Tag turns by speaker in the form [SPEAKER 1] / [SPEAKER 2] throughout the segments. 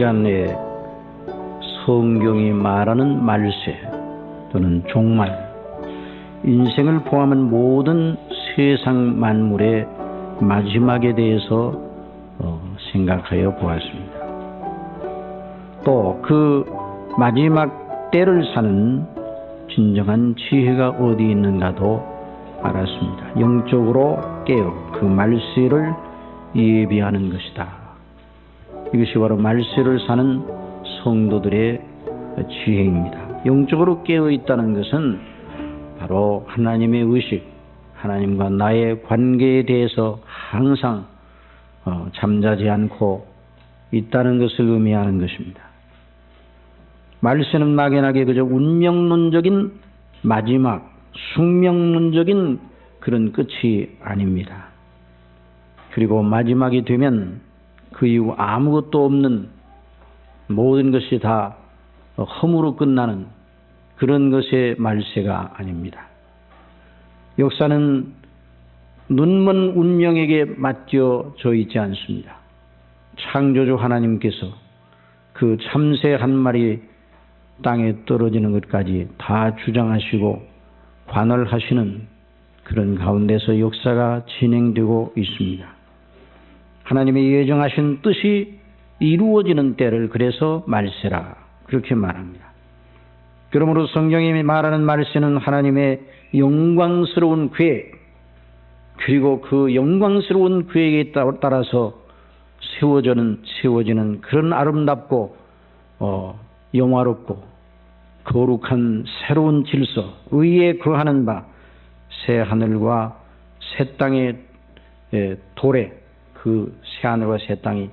[SPEAKER 1] 시간 내에 성경이 말하는 말세 또는 종말, 인생을 포함한 모든 세상 만물의 마지막에 대해서 생각하여 보았습니다. 또 그 마지막 때를 사는 진정한 지혜가 어디 있는가도 알았습니다. 영적으로 깨어 그 말세를 예비하는 것이다. 이것이 바로 말세를 사는 성도들의 지혜입니다. 영적으로 깨어 있다는 것은 바로 하나님의 의식, 하나님과 나의 관계에 대해서 항상 잠자지 않고 있다는 것을 의미하는 것입니다. 말세는 막연하게 그저 운명론적인 마지막, 숙명론적인 그런 끝이 아닙니다. 그리고 마지막이 되면 그 이후 아무것도 없는, 모든 것이 다 험으로 끝나는 그런 것의 말세가 아닙니다. 역사는 눈먼 운명에게 맡겨져 있지 않습니다. 창조주 하나님께서 그 참새 한 마리 땅에 떨어지는 것까지 다 주장하시고 관할하시는 그런 가운데서 역사가 진행되고 있습니다. 하나님의 예정하신 뜻이 이루어지는 때를 그래서 말세라 그렇게 말합니다. 그러므로 성경이 말하는 말세는 하나님의 영광스러운 계획, 그리고 그 영광스러운 계획에 따라서 세워지는 그런 아름답고 영화롭고 거룩한 새로운 질서, 의에 거하는 바 새 하늘과 새 땅의 도래, 그 새 하늘과 새 땅이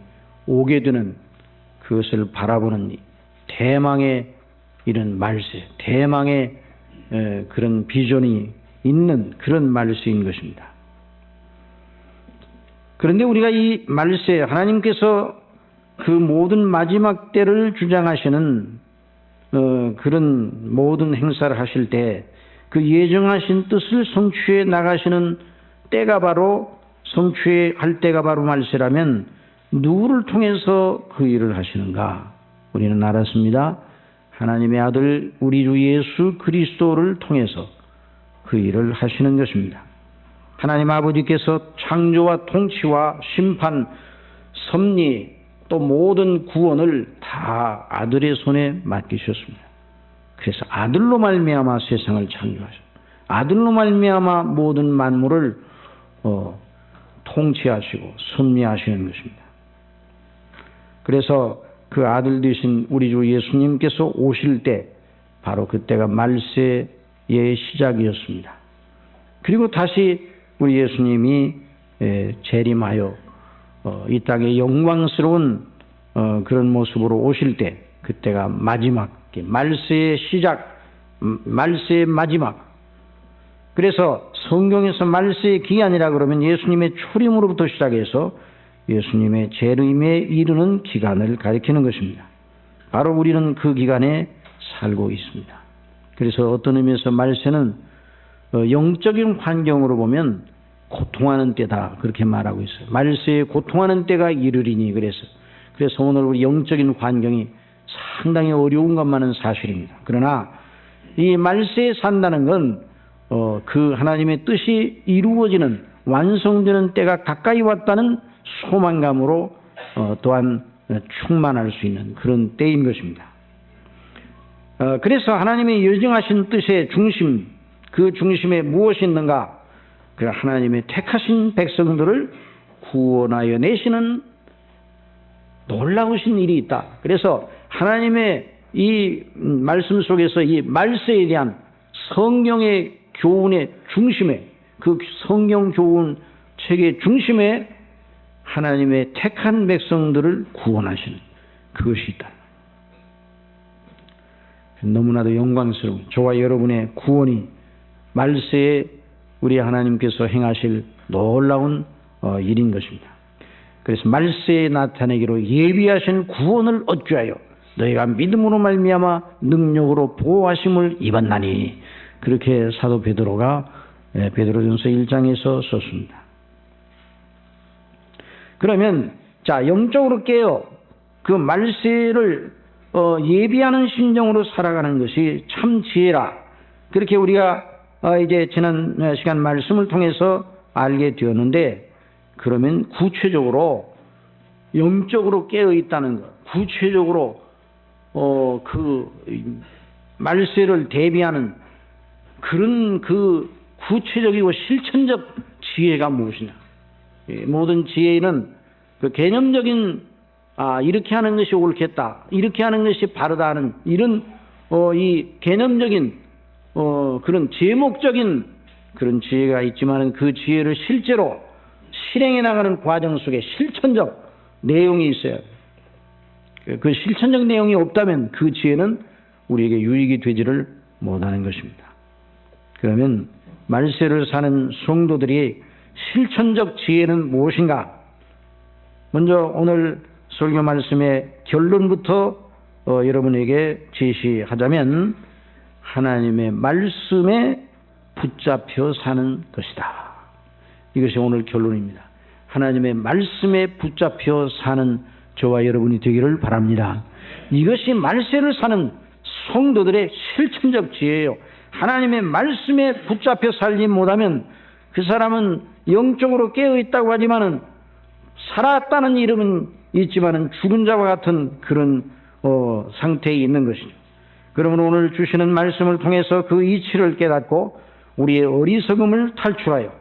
[SPEAKER 1] 오게 되는 그것을 바라보는 대망의 이런 말세, 대망의 그런 비전이 있는 그런 말세인 것입니다. 그런데 우리가 이 말세, 하나님께서 그 모든 마지막 때를 주장하시는 그런 모든 행사를 하실 때 그 예정하신 뜻을 성취해 나가시는 때가 바로, 성취할 때가 바로 말세라면 누구를 통해서 그 일을 하시는가? 우리는 알았습니다. 하나님의 아들 우리 주 예수 그리스도를 통해서 그 일을 하시는 것입니다. 하나님 아버지께서 창조와 통치와 심판, 섭리, 또 모든 구원을 다 아들의 손에 맡기셨습니다. 그래서 아들로 말미암아 세상을 창조하셨습니다. 아들로 말미암아 모든 만물을 통치하시고 섭리하시는 것입니다. 그래서 그 아들 되신 우리 주 예수님께서 오실 때 바로 그때가 말세의 시작이었습니다. 그리고 다시 우리 예수님이 재림하여 이 땅에 영광스러운 그런 모습으로 오실 때, 그때가 마지막, 말세의 시작, 말세의 마지막. 그래서 성경에서 말세의 기한이라 그러면 예수님의 출임으로부터 시작해서 예수님의 재림에 이르는 기간을 가리키는 것입니다. 바로 우리는 그 기간에 살고 있습니다. 그래서 어떤 의미에서 말세는 영적인 환경으로 보면 고통하는 때다 그렇게 말하고 있어요. 말세에 고통하는 때가 이르리니. 그래서 오늘 우리 영적인 환경이 상당히 어려운 것만은 사실입니다. 그러나 이 말세에 산다는 건 그 하나님의 뜻이 이루어지는, 완성되는 때가 가까이 왔다는 소망감으로 또한 충만할 수 있는 그런 때인 것입니다. 그래서 하나님의 예정하신 뜻의 중심, 그 중심에 무엇이 있는가? 그 하나님의 택하신 백성들을 구원하여 내시는 놀라우신 일이 있다. 그래서 하나님의 이 말씀 속에서 이 말세에 대한 성경의 교훈의 중심에, 그 성경 교훈 책의 중심에 하나님의 택한 백성들을 구원하시는 그것이 있다. 너무나도 영광스러운 저와 여러분의 구원이 말세에 우리 하나님께서 행하실 놀라운 일인 것입니다. 그래서 말세에 나타내기로 예비하신 구원을 얻게 하여 너희가 믿음으로 말미암아 능력으로 보호하심을 입었나니, 그렇게 사도 베드로가 베드로전서 1장에서 썼습니다. 그러면 자, 영적으로 깨어 그 말세를 예비하는 심정으로 살아가는 것이 참 지혜라. 그렇게 우리가 이제 지난 시간 말씀을 통해서 알게 되었는데, 그러면 구체적으로 영적으로 깨어 있다는 것, 구체적으로 그 말세를 대비하는 그런 그 구체적이고 실천적 지혜가 무엇이냐? 모든 지혜는 그 개념적인 이렇게 하는 것이 옳겠다, 이렇게 하는 것이 바르다 하는 이런 이 개념적인 그런 제목적인 그런 지혜가 있지만은, 그 지혜를 실제로 실행해 나가는 과정 속에 실천적 내용이 있어야 해요. 그 실천적 내용이 없다면 그 지혜는 우리에게 유익이 되지를 못하는 것입니다. 그러면 말세를 사는 성도들이 실천적 지혜는 무엇인가? 먼저 오늘 설교 말씀의 결론부터 여러분에게 제시하자면, 하나님의 말씀에 붙잡혀 사는 것이다. 이것이 오늘 결론입니다. 하나님의 말씀에 붙잡혀 사는 저와 여러분이 되기를 바랍니다. 이것이 말세를 사는 성도들의 실천적 지혜예요. 하나님의 말씀에 붙잡혀 살지 못하면 그 사람은 영적으로 깨어있다고 하지만은 살았다는 이름은 있지만은 죽은 자와 같은 그런 상태에 있는 것이죠. 그러면 오늘 주시는 말씀을 통해서 그 이치를 깨닫고 우리의 어리석음을 탈출하여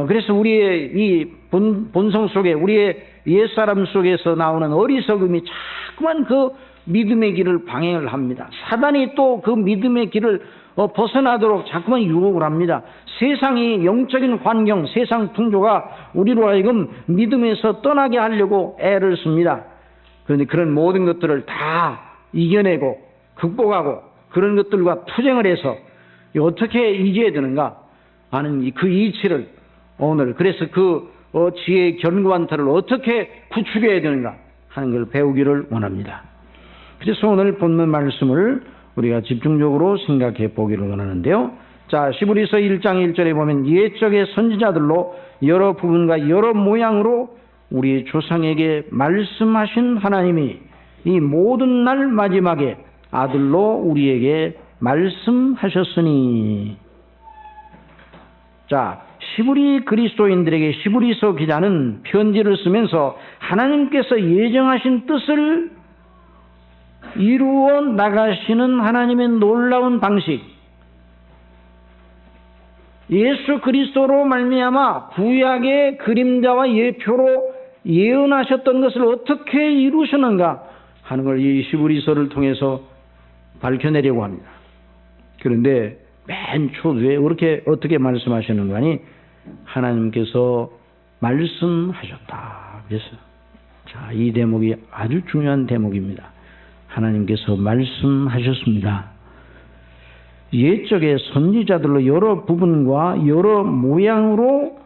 [SPEAKER 1] 그래서 우리의 이 본성 속에, 우리의 옛사람 속에서 나오는 어리석음이 자꾸만 그 믿음의 길을 방해를 합니다. 사단이 또 그 믿음의 길을 벗어나도록 자꾸만 유혹을 합니다. 세상이, 영적인 환경, 세상 풍조가 우리로 하여금 믿음에서 떠나게 하려고 애를 씁니다. 그런데 그런 모든 것들을 다 이겨내고 극복하고 그런 것들과 투쟁을 해서 어떻게 이겨야 되는가 하는 그 이치를 오늘, 그래서 그 지혜의 견고한 터를 어떻게 구축해야 되는가 하는 걸 배우기를 원합니다. 그래서 오늘 본문 말씀을 우리가 집중적으로 생각해 보기를 원하는데요. 자, 시브리서 1장 1절에 보면 옛적의 선지자들로 여러 부분과 여러 모양으로 우리 조상에게 말씀하신 하나님이 이 모든 날 마지막에 아들로 우리에게 말씀하셨으니. 자, 시브리 그리스도인들에게 시브리서 기자는 편지를 쓰면서 하나님께서 예정하신 뜻을 이루어 나가시는 하나님의 놀라운 방식, 예수 그리스도로 말미암아 구약의 그림자와 예표로 예언하셨던 것을 어떻게 이루셨는가 하는 걸 이 시브리서를 통해서 밝혀내려고 합니다. 그런데 맨 초두에 어떻게 말씀하시는가 하니 하나님께서 말씀하셨다. 그래서 자, 이 대목이 아주 중요한 대목입니다. 하나님께서 말씀하셨습니다. 옛적의 선지자들로 여러 부분과 여러 모양으로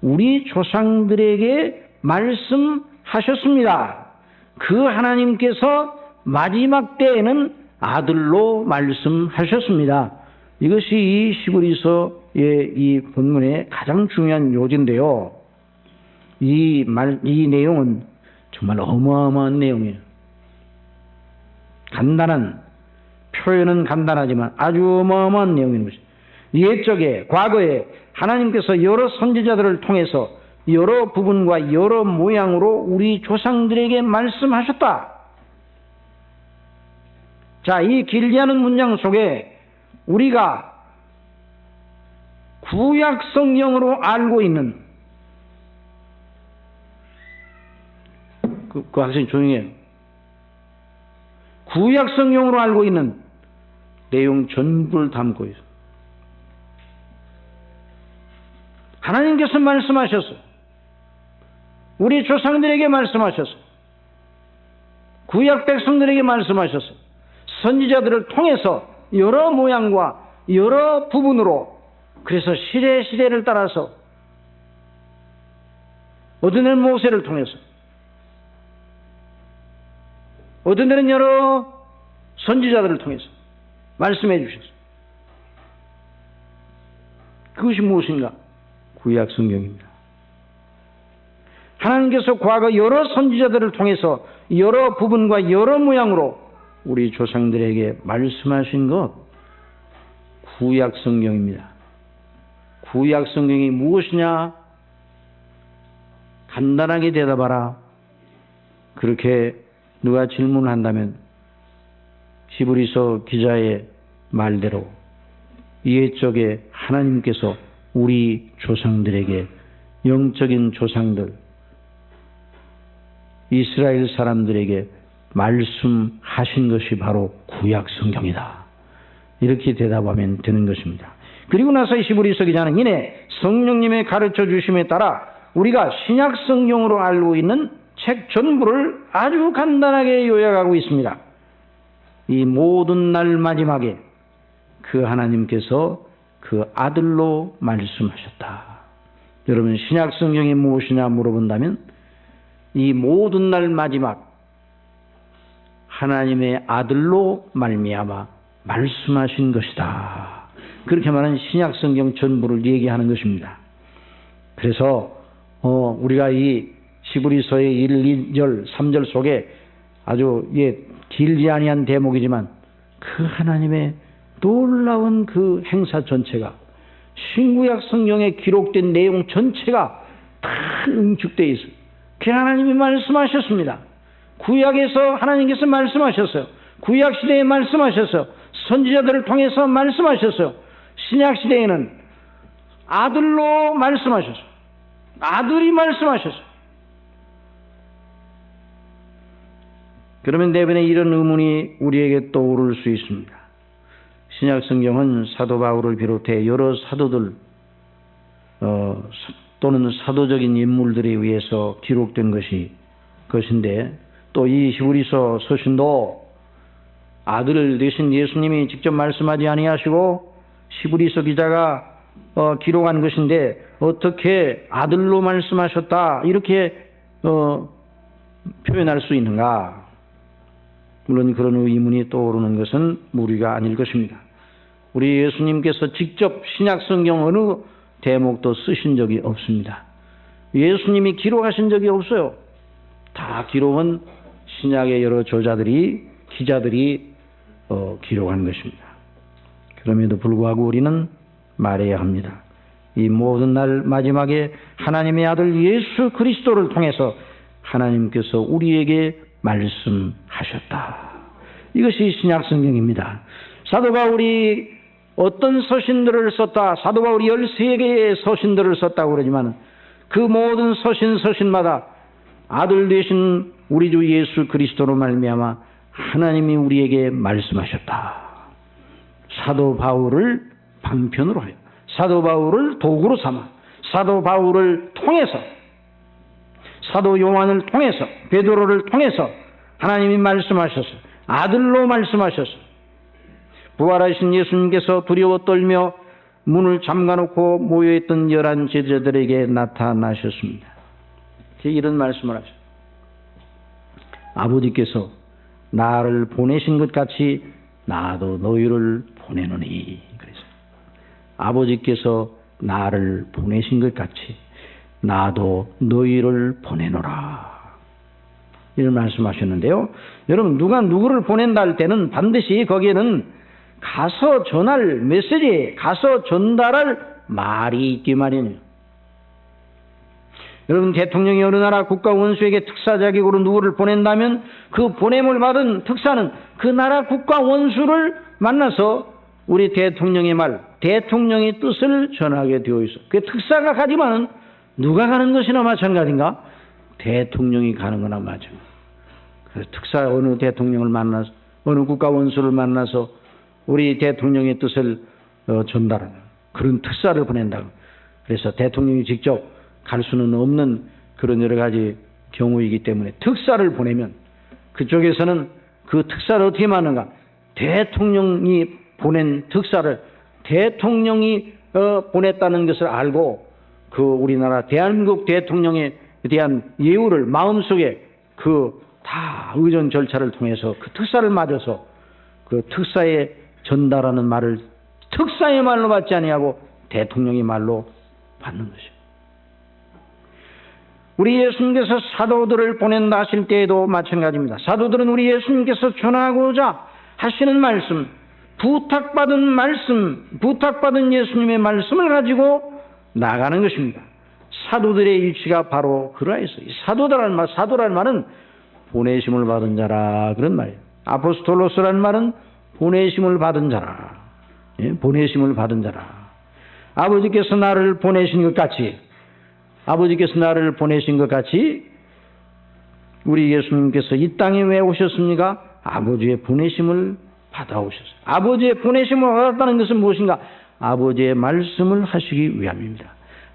[SPEAKER 1] 우리 조상들에게 말씀하셨습니다. 그 하나님께서 마지막 때에는 아들로 말씀하셨습니다. 이것이 이 시브리서의 이 본문의 가장 중요한 요지인데요. 이 내용은 정말 어마어마한 내용이에요. 표현은 간단하지만 아주 어마어마한 내용인 것이죠. 옛적에, 과거에 하나님께서 여러 선지자들을 통해서 여러 부분과 여러 모양으로 우리 조상들에게 말씀하셨다. 자, 이 길지 않은 문장 속에 우리가 구약 성경으로 알고 있는 그 학생 조용히 해요. 구약 성경으로 알고 있는 내용 전부를 담고 있어요. 하나님께서 말씀하셨어요. 우리 조상들에게 말씀하셨어요. 구약 백성들에게 말씀하셨어요. 선지자들을 통해서 여러 모양과 여러 부분으로, 그래서 시대를 따라서 어떤 데는 모세를 통해서, 어떤 데는 여러 선지자들을 통해서 말씀해 주셨어요. 그것이 무엇인가? 구약 성경입니다. 하나님께서 과거 여러 선지자들을 통해서 여러 부분과 여러 모양으로 우리 조상들에게 말씀하신 것, 구약 성경입니다. 구약 성경이 무엇이냐? 간단하게 대답하라. 그렇게 누가 질문을 한다면 히브리서 기자의 말대로 옛적에 하나님께서 우리 조상들에게 영적인 조상들, 이스라엘 사람들에게 말씀하신 것이 바로 구약 성경이다. 이렇게 대답하면 되는 것입니다. 그리고 나서 히브리서 기자는 이내 성령님의 가르쳐 주심에 따라 우리가 신약 성경으로 알고 있는 책 전부를 아주 간단하게 요약하고 있습니다. 이 모든 날 마지막에 그 하나님께서 그 아들로 말씀하셨다. 여러분, 신약 성경이 무엇이냐 물어본다면 이 모든 날 마지막 하나님의 아들로 말미암아 말씀하신 것이다. 그렇게 말하는 신약 성경 전부를 얘기하는 것입니다. 그래서 우리가 이 히브리서의 1, 2절, 3절 속에 아주 길지 아니한 대목이지만 그 하나님의 놀라운 그 행사 전체가 신구약 성경에 기록된 내용 전체가 다 응축되어 있어요. 그 하나님이 말씀하셨습니다. 구약에서 하나님께서 말씀하셨어요. 구약 시대에 말씀하셨어요. 선지자들을 통해서 말씀하셨어요. 신약 시대에는 아들로 말씀하셨어요. 아들이 말씀하셨어요. 그러면 대변에 이런 의문이 우리에게 떠오를 수 있습니다. 신약 성경은 사도 바울을 비롯해 여러 사도들 또는 사도적인 인물들에 의해서 기록된 것인데 또 이 히브리서 서신도 아들 되신 예수님이 직접 말씀하지 아니하시고 히브리서 기자가 기록한 것인데 어떻게 아들로 말씀하셨다 이렇게 표현할 수 있는가? 물론 그런 의문이 떠오르는 것은 무리가 아닐 것입니다. 우리 예수님께서 직접 신약 성경 어느 대목도 쓰신 적이 없습니다. 예수님이 기록하신 적이 없어요. 다 기록은 신약의 여러 기자들이 기록한 것입니다. 그럼에도 불구하고 우리는 말해야 합니다. 이 모든 날 마지막에 하나님의 아들 예수 그리스도를 통해서 하나님께서 우리에게 말씀하셨다. 이것이 신약 성경입니다. 사도 바울이 어떤 서신들을 썼다. 사도 바울이 13개의 서신들을 썼다고 그러지만 그 모든 서신마다 아들 되신 우리 주 예수 그리스도로 말미암아 하나님이 우리에게 말씀하셨다. 사도 바울을 방편으로 하여 사도 바울을 도구로 삼아 사도 바울을 통해서 사도 요한을 통해서 베드로를 통해서 하나님이 말씀하셨어요. 아들로 말씀하셨어요. 부활하신 예수님께서 두려워 떨며 문을 잠가놓고 모여있던 11 제자들에게 나타나셨습니다. 이런 말씀을 하셨어요. 아버지께서 나를 보내신 것 같이 나도 너희를 보내노니. 그래서 아버지께서 나를 보내신 것 같이 나도 너희를 보내노라. 이런 말씀하셨는데요. 여러분, 누가 누구를 보낸다 할 때는 반드시 거기에는 가서 전할 메시지, 가서 전달할 말이 있기 마련이에요. 여러분, 대통령이 어느 나라 국가 원수에게 특사 자격으로 누구를 보낸다면 그 보냄을 받은 특사는 그 나라 국가 원수를 만나서 우리 대통령의 말, 대통령의 뜻을 전하게 되어 있어. 그 특사가 가지만은 누가 가는 것이나 마찬가지인가? 대통령이 가는 거나 마찬가지. 그래서 특사 어느 대통령을 만나서 어느 국가 원수를 만나서 우리 대통령의 뜻을 전달하는 그런 특사를 보낸다. 그래서 대통령이 직접 갈 수는 없는 그런 여러 가지 경우이기 때문에 특사를 보내면 그쪽에서는 그 특사를 어떻게 하는가? 대통령이 보낸 특사를 대통령이 보냈다는 것을 알고 그 우리나라 대한민국 대통령에 대한 예우를 마음속에 그 다 의전 절차를 통해서 그 특사를 맞아서 그 특사에 전달하는 말을 특사의 말로 받지 아니하고 대통령의 말로 받는 것이에요. 우리 예수님께서 사도들을 보낸다 하실 때에도 마찬가지입니다. 사도들은 우리 예수님께서 전하고자 하시는 말씀, 부탁받은 말씀, 부탁받은 예수님의 말씀을 가지고 나가는 것입니다. 사도들의 위치가 바로 그러했어요. 사도라는 말은 보내심을 받은 자라, 그런 말이에요. 아포스톨로스라는 말은 보내심을 받은 자라. 예? 보내심을 받은 자라. 아버지께서 나를 보내신 것 같이 우리 예수님께서 이 땅에 왜 오셨습니까? 아버지의 보내심을 받아오셨어요. 아버지의 보내심을 받았다는 것은 무엇인가? 아버지의 말씀을 하시기 위함입니다.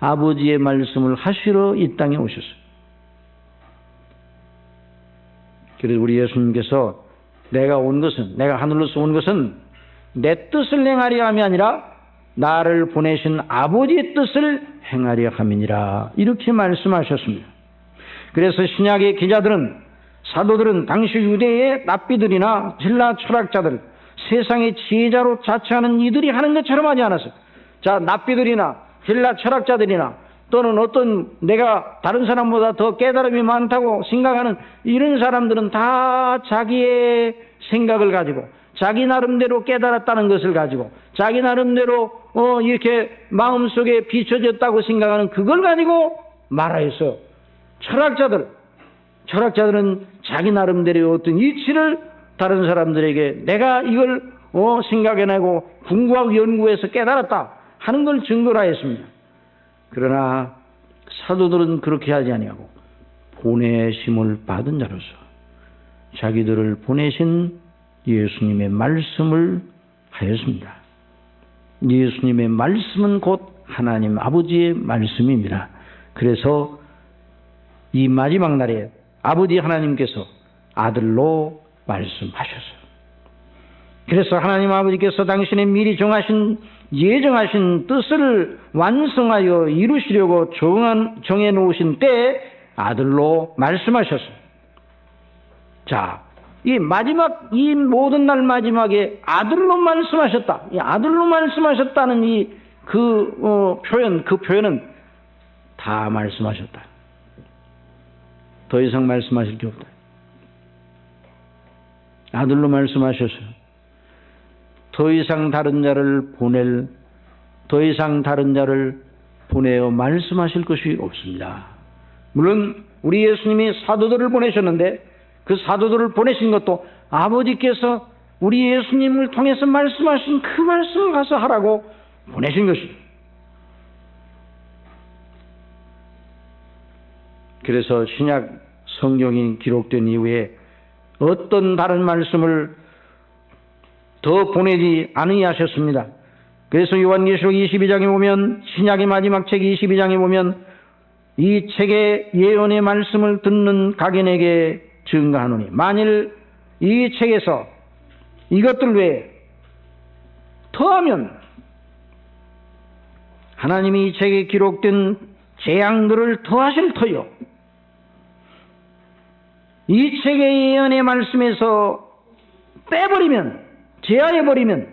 [SPEAKER 1] 아버지의 말씀을 하시러 이 땅에 오셨어요. 그래서 우리 예수님께서 내가 하늘로서 온 것은 내 뜻을 행하려 함이 아니라 나를 보내신 아버지의 뜻을 행하려 함이니라, 이렇게 말씀하셨습니다. 그래서 신약의 기자들은, 사도들은 당시 유대의 납비들이나 헬라 철학자들, 세상의 지혜자로 자처하는 이들이 하는 것처럼 하지 않았어요. 자, 납비들이나 헬라 철학자들이나 또는 어떤 내가 다른 사람보다 더 깨달음이 많다고 생각하는 이런 사람들은 다 자기의 생각을 가지고 자기 나름대로 깨달았다는 것을 가지고 자기 나름대로 이렇게 마음속에 비춰졌다고 생각하는 그걸 가지고 말하였어요. 철학자들은 자기 나름대로 어떤 이치를 다른 사람들에게 내가 이걸 생각해내고 궁구하고 연구해서 깨달았다 하는 걸 증거로 하였습니다. 그러나 사도들은 그렇게 하지 아니하고 보내심을 받은 자로서 자기들을 보내신 예수님의 말씀을 하였습니다. 예수님의 말씀은 곧 하나님 아버지의 말씀입니다. 그래서 이 마지막 날에 아버지 하나님께서 아들로 말씀하셨어요. 그래서 하나님 아버지께서 당신의 미리 예정하신 뜻을 완성하여 이루시려고 정해놓으신 때에 아들로 말씀하셨어요. 자, 이 모든 날 마지막에 아들로 말씀하셨다. 이 아들로 말씀하셨다는 그 표현은 다 말씀하셨다. 더 이상 말씀하실 게 없다. 아들로 말씀하셨어요. 더 이상 다른 자를 보내어 말씀하실 것이 없습니다. 물론 우리 예수님이 사도들을 보내셨는데 그 사도들을 보내신 것도 아버지께서 우리 예수님을 통해서 말씀하신 그 말씀을 가서 하라고 보내신 것입니다. 그래서 신약 성경이 기록된 이후에 어떤 다른 말씀을 더 보내지 아니하셨습니다. 그래서 요한계시록 22장에 보면, 신약의 마지막 책 22장에 보면 이 책의 예언의 말씀을 듣는 각인에게 증거하노니 만일 이 책에서 이것들 외에 더하면 하나님이 이 책에 기록된 재앙들을 더하실 터요. 이 책의 예언의 말씀에서 빼버리면, 제하해버리면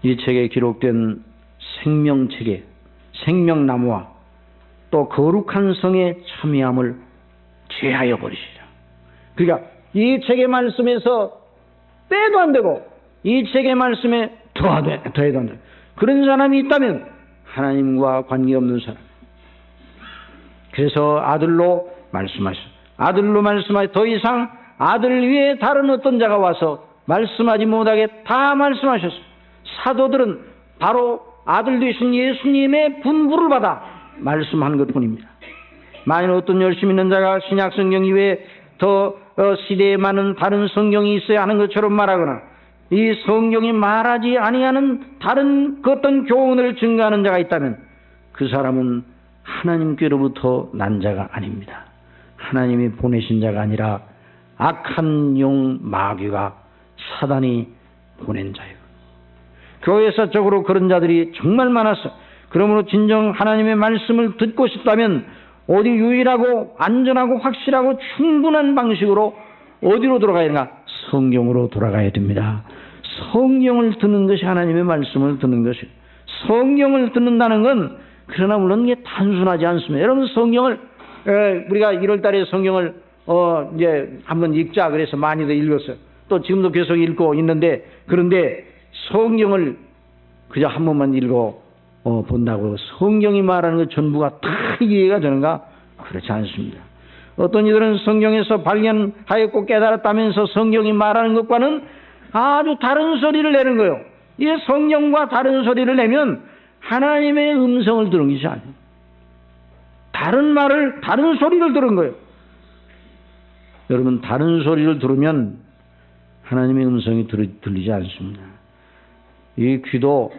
[SPEAKER 1] 이 책에 기록된 생명책에 생명나무와 또 거룩한 성의 참여함을 제하여 버리시라. 그러니까 이 책의 말씀에서 빼도 안 되고 이 책의 말씀에 더해도 안 되고 그런 사람이 있다면 하나님과 관계없는 사람. 그래서 아들로 말씀하셔 더 이상 아들 위에 다른 어떤 자가 와서 말씀하지 못하게 다 말씀하셨어요. 사도들은 바로 아들 되신 예수님의 분부를 받아 말씀한 것뿐입니다. 만일 어떤 열심 있는 자가 신약 성경 이외에 더 시대에 많은 다른 성경이 있어야 하는 것처럼 말하거나 이 성경이 말하지 아니하는 다른 그 어떤 교훈을 증거하는 자가 있다면 그 사람은 하나님께로부터 난 자가 아닙니다. 하나님이 보내신 자가 아니라 악한 용 마귀가 사단이 보낸 자예요. 교회사적으로 그런 자들이 정말 많았어. 그러므로 진정 하나님의 말씀을 듣고 싶다면 어디 유일하고 안전하고 확실하고 충분한 방식으로 어디로 돌아가야 되나? 성경으로 돌아가야 됩니다. 성경을 듣는 것이 하나님의 말씀을 듣는 것이 성경을 듣는다는 건 그러나 물론 이게 단순하지 않습니다. 여러분 성경을 우리가 1월 달에 성경을 이제 한번 읽자 그래서 많이들 읽었어요. 또 지금도 계속 읽고 있는데 그런데 성경을 그저 한 번만 읽어 본다고 성경이 말하는 것 전부가 다 이해가 되는가? 그렇지 않습니다. 어떤 이들은 성경에서 발견하였고 깨달았다면서 성경이 말하는 것과는 아주 다른 소리를 내는 거예요. 이 성경과 다른 소리를 내면 하나님의 음성을 들은 것이 아니에요. 다른 소리를 들은 거예요. 여러분, 다른 소리를 들으면 하나님의 음성이 들리지 않습니다. 이 귀도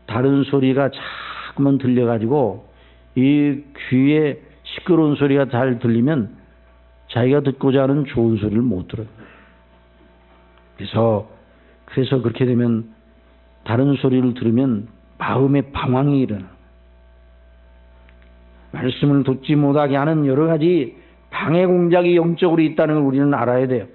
[SPEAKER 1] 다른 소리가 자꾸만 들려가지고 이 귀에 시끄러운 소리가 잘 들리면 자기가 듣고자 하는 좋은 소리를 못 들어요. 그래서 그렇게 되면 다른 소리를 들으면 마음의 방황이 일어나. 말씀을 듣지 못하게 하는 여러 가지 방해 공작이 영적으로 있다는 걸 우리는 알아야 돼요.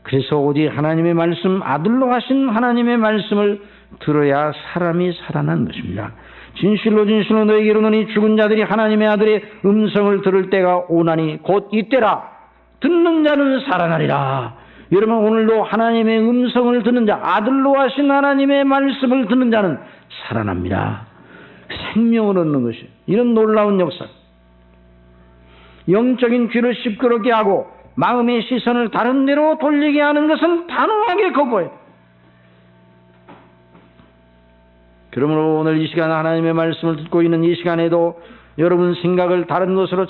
[SPEAKER 1] 그래서 오직 하나님의 말씀, 아들로 하신 하나님의 말씀을 들어야 사람이 살아난 것입니다. 진실로 진실로 너희에게 이르노니 죽은 자들이 하나님의 아들의 음성을 들을 때가 오나니 곧 이때라. 듣는 자는 살아나리라. 여러분, 오늘도 하나님의 음성을 듣는 자, 아들로 하신 하나님의 말씀을 듣는 자는 살아납니다. 생명을 얻는 것이 이런 놀라운 역사. 영적인 귀를 시끄럽게 하고 마음의 시선을 다른 데로 돌리게 하는 것은 단호하게 거부해요. 그러므로 오늘 이 시간 하나님의 말씀을 듣고 있는 이 시간에도 여러분 생각을 다른 것으로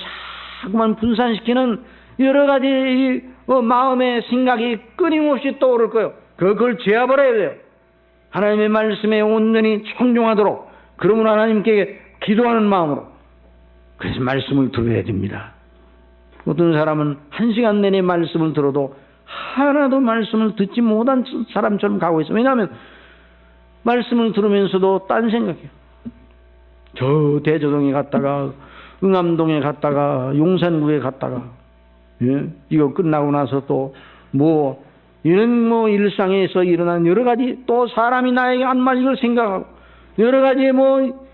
[SPEAKER 1] 자꾸만 분산시키는 여러 가지 마음의 생각이 끊임없이 떠오를 거예요. 그걸 제어버려야 돼요. 하나님의 말씀에 온전히 청종하도록, 그러므로 하나님께 기도하는 마음으로, 그래서 말씀을 들어야 됩니다. 어떤 사람은 1시간 내내 말씀을 들어도 하나도 말씀을 듣지 못한 사람처럼 가고 있어요. 왜냐하면 말씀을 들으면서도 딴 생각이에요. 저 대저동에 갔다가 응암동에 갔다가 용산구에 갔다가 이거 끝나고 나서 또 이런 일상에서 일어난 여러 가지, 또 사람이 나에게 한 말을 생각하고 여러 가지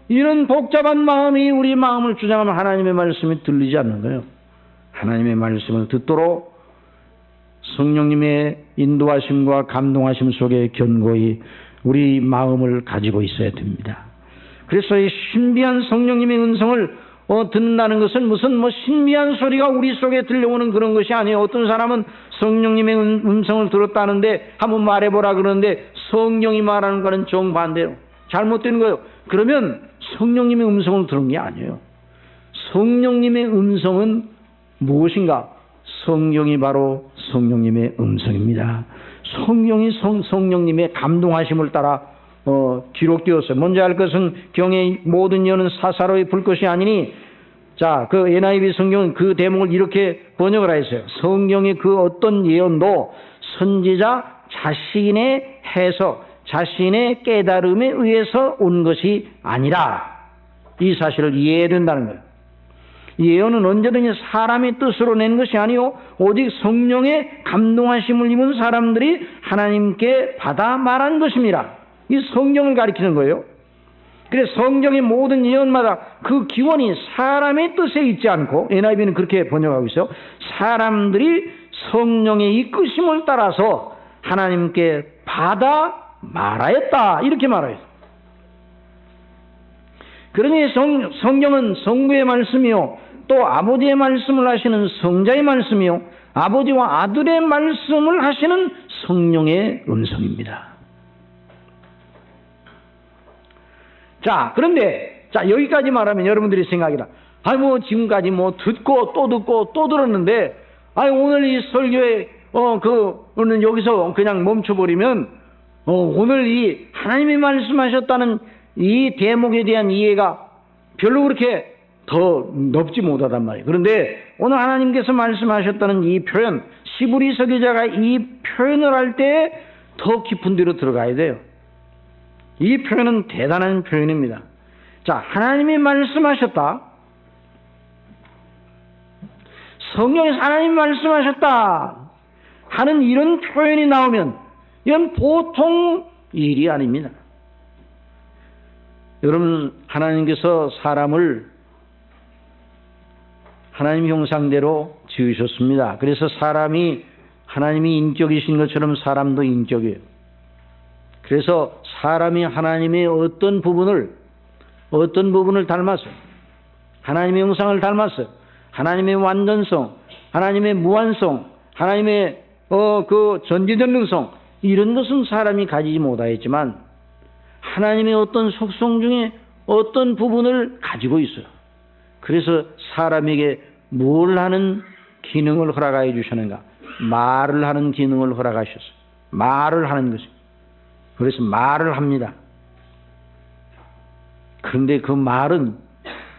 [SPEAKER 1] 이런 복잡한 마음이 우리 마음을 주장하면 하나님의 말씀이 들리지 않는 거예요. 하나님의 말씀을 듣도록 성령님의 인도하심과 감동하심 속에 견고히 우리 마음을 가지고 있어야 됩니다. 그래서 이 신비한 성령님의 음성을 듣는다는 것은 무슨 신비한 소리가 우리 속에 들려오는 그런 것이 아니에요. 어떤 사람은 성령님의 음성을 들었다는데 한번 말해보라 그러는데 성령이 말하는 거는 정반대로 잘못된 거예요. 그러면 성령님의 음성을 들은 게 아니에요. 성령님의 음성은 무엇인가? 성경이 바로 성령님의 음성입니다. 성령님의 감동하심을 따라 기록되었어요. 먼저 알 것은 경의 모든 예언은 사사로이 불 것이 아니니, 자, 그 NIV 성경은 그 대목을 이렇게 번역을 하였어요. 성경의 그 어떤 예언도 선지자 자신의 해석, 자신의 깨달음에 의해서 온 것이 아니라 이 사실을 이해해야 된다는 거예요. 예언은 언제든지 사람의 뜻으로 낸 것이 아니요 오직 성령의 감동하심을 입은 사람들이 하나님께 받아 말한 것입니다. 이 성경을 가리키는 거예요. 그래서 성경의 모든 예언마다 그 기원이 사람의 뜻에 있지 않고, NIV는 그렇게 번역하고 있어요. 사람들이 성령의 이끄심을 따라서 하나님께 받아 말하였다, 이렇게 말해요. 그러니 성경은 성부의 말씀이요 또 아버지의 말씀을 하시는 성자의 말씀이요 아버지와 아들의 말씀을 하시는 성령의 음성입니다. 자, 그런데 여기까지 말하면 여러분들이 생각이라, 지금까지 듣고 또 들었는데 오늘 이 설교에 오늘 여기서 그냥 멈춰버리면 오늘 이 하나님이 말씀하셨다는 이 대목에 대한 이해가 별로 그렇게 더 넓지 못하단 말이에요. 그런데 오늘 하나님께서 말씀하셨다는 이 표현, 시브리서 기자가 이 표현을 할 때 더 깊은 데로 들어가야 돼요. 이 표현은 대단한 표현입니다. 자, 하나님이 말씀하셨다. 성경에서 하나님이 말씀하셨다 하는 이런 표현이 나오면 이건 보통 일이 아닙니다. 여러분, 하나님께서 사람을 하나님 형상대로 지으셨습니다. 그래서 사람이 하나님이 인격이신 것처럼 사람도 인격이에요. 그래서 사람이 하나님의 어떤 부분을 닮았어요. 하나님의 형상을 닮았어요. 하나님의 완전성, 하나님의 무한성, 하나님의 그 전지전능성, 이런 것은 사람이 가지지 못하였지만 하나님의 어떤 속성 중에 어떤 부분을 가지고 있어요. 그래서 사람에게 뭘 하는 기능을 허락하여 주셨는가? 말을 하는 기능을 허락하셨어요. 말을 하는 것이. 그래서 말을 합니다. 그런데 그 말은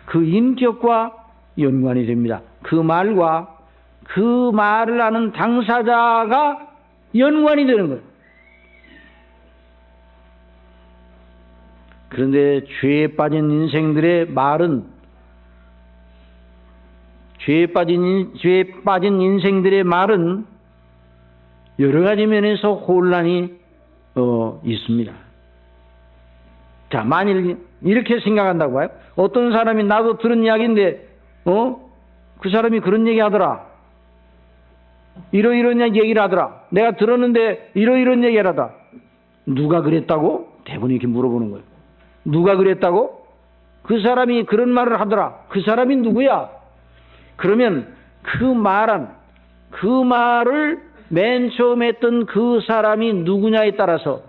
[SPEAKER 1] 그 인격과 연관이 됩니다. 그 말과 그 말을 하는 당사자가 연관이 되는 거예요. 그런데 죄에 빠진 인생들의 말은, 죄에 빠진 인생들의 말은 여러 가지 면에서 혼란이 있습니다. 자, 만일 이렇게 생각한다고 봐요. 어떤 사람이 나도 들은 이야기인데, 그 사람이 그런 얘기 하더라. 이런 얘기를 하더라. 내가 들었는데 이런 얘기를 하더라. 누가 그랬다고? 대부분 이렇게 물어보는 거예요. 누가 그랬다고? 그 사람이 그런 말을 하더라. 그 사람이 누구야? 그러면 그 말을 맨 처음 했던 그 사람이 누구냐에 따라서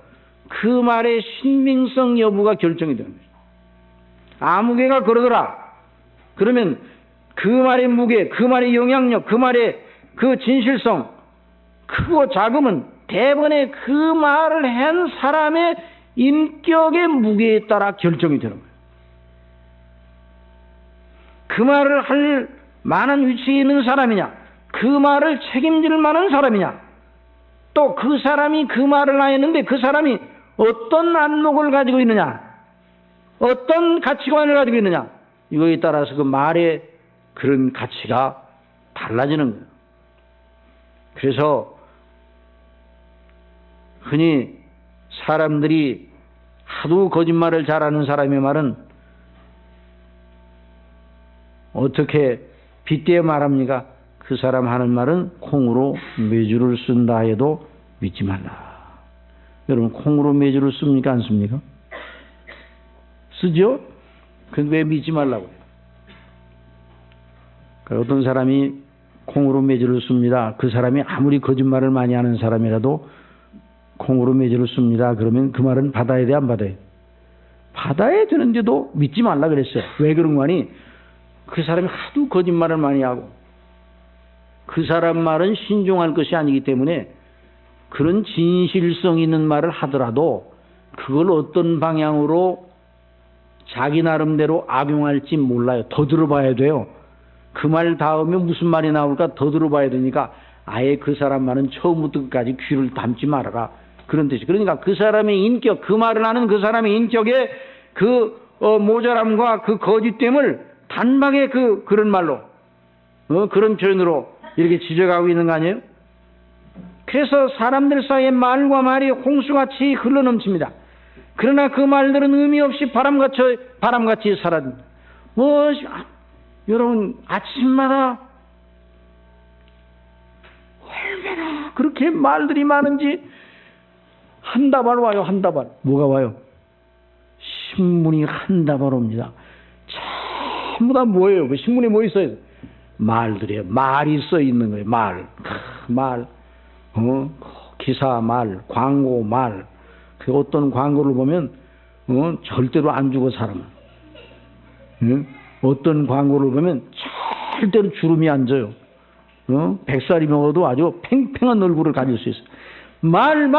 [SPEAKER 1] 그 말의 신빙성 여부가 결정이 되는 거죠. 아무개가 그러더라. 그러면 그 말의 무게, 그 말의 영향력, 그 말의 그 진실성, 크고 작음은 대번에 그 말을 한 사람의 인격의 무게에 따라 결정이 되는 거예요. 그 말을 할 만한 위치에 있는 사람이냐, 그 말을 책임질 만한 사람이냐, 또 그 사람이 그 말을 하였는데 그 사람이 어떤 안목을 가지고 있느냐, 어떤 가치관을 가지고 있느냐, 이거에 따라서 그 말의 그런 가치가 달라지는 거예요. 그래서 흔히 사람들이 하도 거짓말을 잘하는 사람의 말은 어떻게 빗대어 말합니까? 그 사람 하는 말은 콩으로 메주를 쓴다 해도 믿지 말라. 여러분, 콩으로 메주를 씁니까? 안 씁니까? 쓰죠? 근데 왜 믿지 말라고 해요? 어떤 사람이 콩으로 메주를 씁니다. 그 사람이 아무리 거짓말을 많이 하는 사람이라도 콩으로 메주를 씁니다. 그러면 그 말은 받아야 돼, 안 받아요? 받아야 되는데도 믿지 말라 그랬어요. 왜 그런 거 아니? 그 사람이 하도 거짓말을 많이 하고 그 사람 말은 신중할 것이 아니기 때문에 그런 진실성 있는 말을 하더라도 그걸 어떤 방향으로 자기 나름대로 악용할지 몰라요. 더 들어봐야 돼요. 그 말 다음에 무슨 말이 나올까 더 들어봐야 되니까 아예 그 사람 말은 처음부터 끝까지 귀를 담지 말아라. 그런 뜻이. 그러니까 그 사람의 인격, 그 말을 하는 그 사람의 인격의 그 모자람과 그 거짓됨을 단박에 그런 말로, 그런 표현으로 이렇게 지적하고 있는 거 아니에요? 그래서 사람들 사이에 말과 말이 홍수같이 흘러넘칩니다. 그러나 그 말들은 의미 없이 바람같이 사라집니다. 여러분, 아침마다 얼마나 그렇게 말들이 많은지 한 다발 와요, 한 다발. 뭐가 와요? 신문이 한 다발 옵니다. 전부 다 뭐예요? 그 신문에 뭐 있어요? 말들이에요. 말이 써 있는 거예요. 말. 기사 말, 광고 말. 그 어떤 광고를 보면 절대로 안 죽어 사람은. 어떤 광고를 보면 절대로 주름이 안 져요. 100살이 먹어도 아주 팽팽한 얼굴을 가질 수 있어요. 말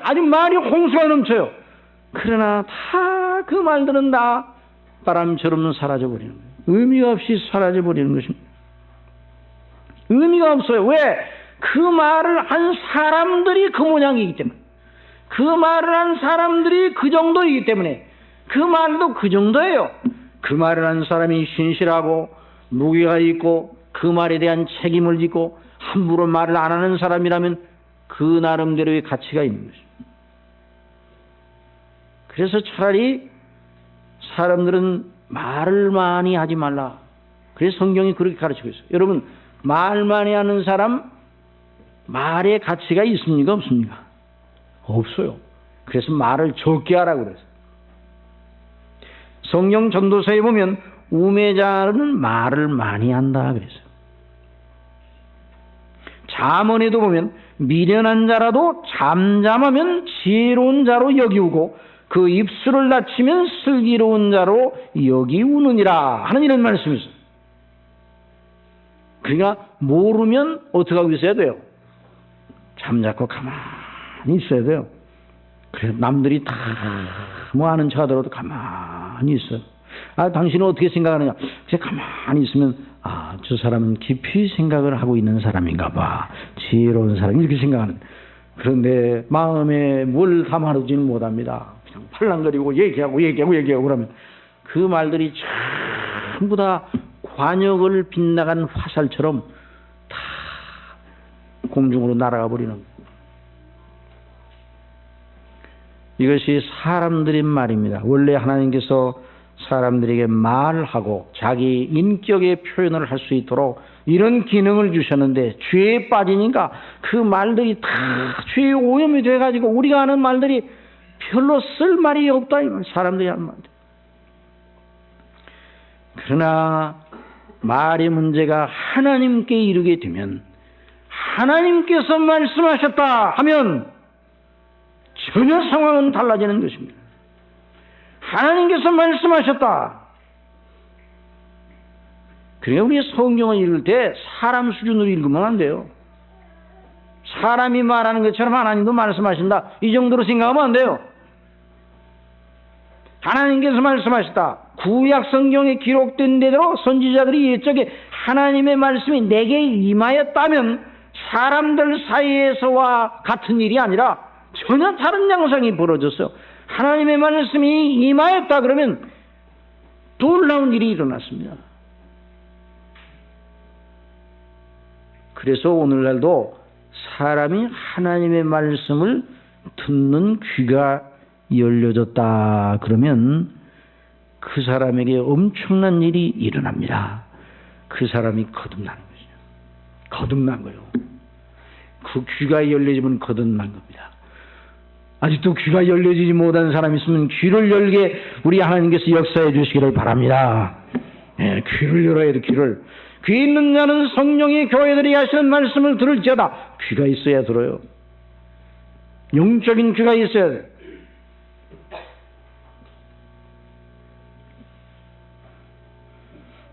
[SPEAKER 1] 아주 말이 홍수가 넘쳐요. 그러나 다 그 말들은 다 바람처럼 사라져버리는 거예요. 의미가 없이 사라져버리는 것입니다. 의미가 없어요. 왜? 그 말을 한 사람들이 그 모양이기 때문에, 그 말을 한 사람들이 그 정도이기 때문에, 그 말도 그 정도예요. 그 말을 한 사람이 신실하고 무게가 있고 그 말에 대한 책임을 지고 함부로 말을 안 하는 사람이라면 그 나름대로의 가치가 있는 것입니다. 그래서 차라리 사람들은 말을 많이 하지 말라. 그래서 성경이 그렇게 가르치고 있어요. 여러분, 말 많이 하는 사람, 말의 가치가 있습니까? 없습니까? 없어요. 그래서 말을 적게 하라고 그랬어요. 성경 전도서에 보면 우매자는 말을 많이 한다 그랬어요. 잠언에도 보면 미련한 자라도 잠잠하면 지혜로운 자로 여기우고 그 입술을 닫히면 슬기로운 자로 여기우느니라 하는 이런 말씀이 있어요. 그러니까 모르면 어떻게 하고 있어야 돼요? 잠자코 가만히 있어야 돼요. 그래서 남들이 다 뭐 아는 척 하더라도 가만히 있어요. 아, 당신은 어떻게 생각하느냐? 그냥 가만히 있으면 아, 저 사람은 깊이 생각을 하고 있는 사람인가 봐. 지혜로운 사람 이렇게 생각하는. 그런데 마음에 뭘 담아두지는 못합니다. 그냥 팔랑거리고 얘기하고 그러면 그 말들이 전부 다 관역을 빗나간 화살처럼 다 공중으로 날아가 버리는 거예요. 이것이 사람들의 말입니다. 원래 하나님께서 사람들에게 말하고 자기 인격의 표현을 할 수 있도록 이런 기능을 주셨는데 죄에 빠지니까 그 말들이 다 죄에 오염이 돼가지고 우리가 하는 말들이 별로 쓸 말이 없다. 사람들이 하는 말들. 그러나 말의 문제가 하나님께 이르게 되면 하나님께서 말씀하셨다 하면 전혀 상황은 달라지는 것입니다. 하나님께서 말씀하셨다. 그러니까 우리 성경을 읽을 때 사람 수준으로 읽으면 안 돼요. 사람이 말하는 것처럼 하나님도 말씀하신다. 이 정도로 생각하면 안 돼요. 하나님께서 말씀하셨다. 구약 성경에 기록된 대로 선지자들이 옛적에 하나님의 말씀이 내게 임하였다면 사람들 사이에서와 같은 일이 아니라 전혀 다른 양상이 벌어졌어요. 하나님의 말씀이 임하였다 그러면 놀라운 일이 일어났습니다. 그래서 오늘날도 사람이 하나님의 말씀을 듣는 귀가 열려졌다 그러면 그 사람에게 엄청난 일이 일어납니다. 그 사람이 거듭나는 거죠. 거듭난 거예요. 그 귀가 열려지면 거듭난 겁니다. 아직도 귀가 열려지지 못한 사람이 있으면 귀를 열게 우리 하나님께서 역사해 주시기를 바랍니다. 예, 귀를 열어야 돼. 귀 있는 자는 성령이 교회들이 하시는 말씀을 들을지어다. 귀가 있어야 들어요. 영적인 귀가 있어야 돼.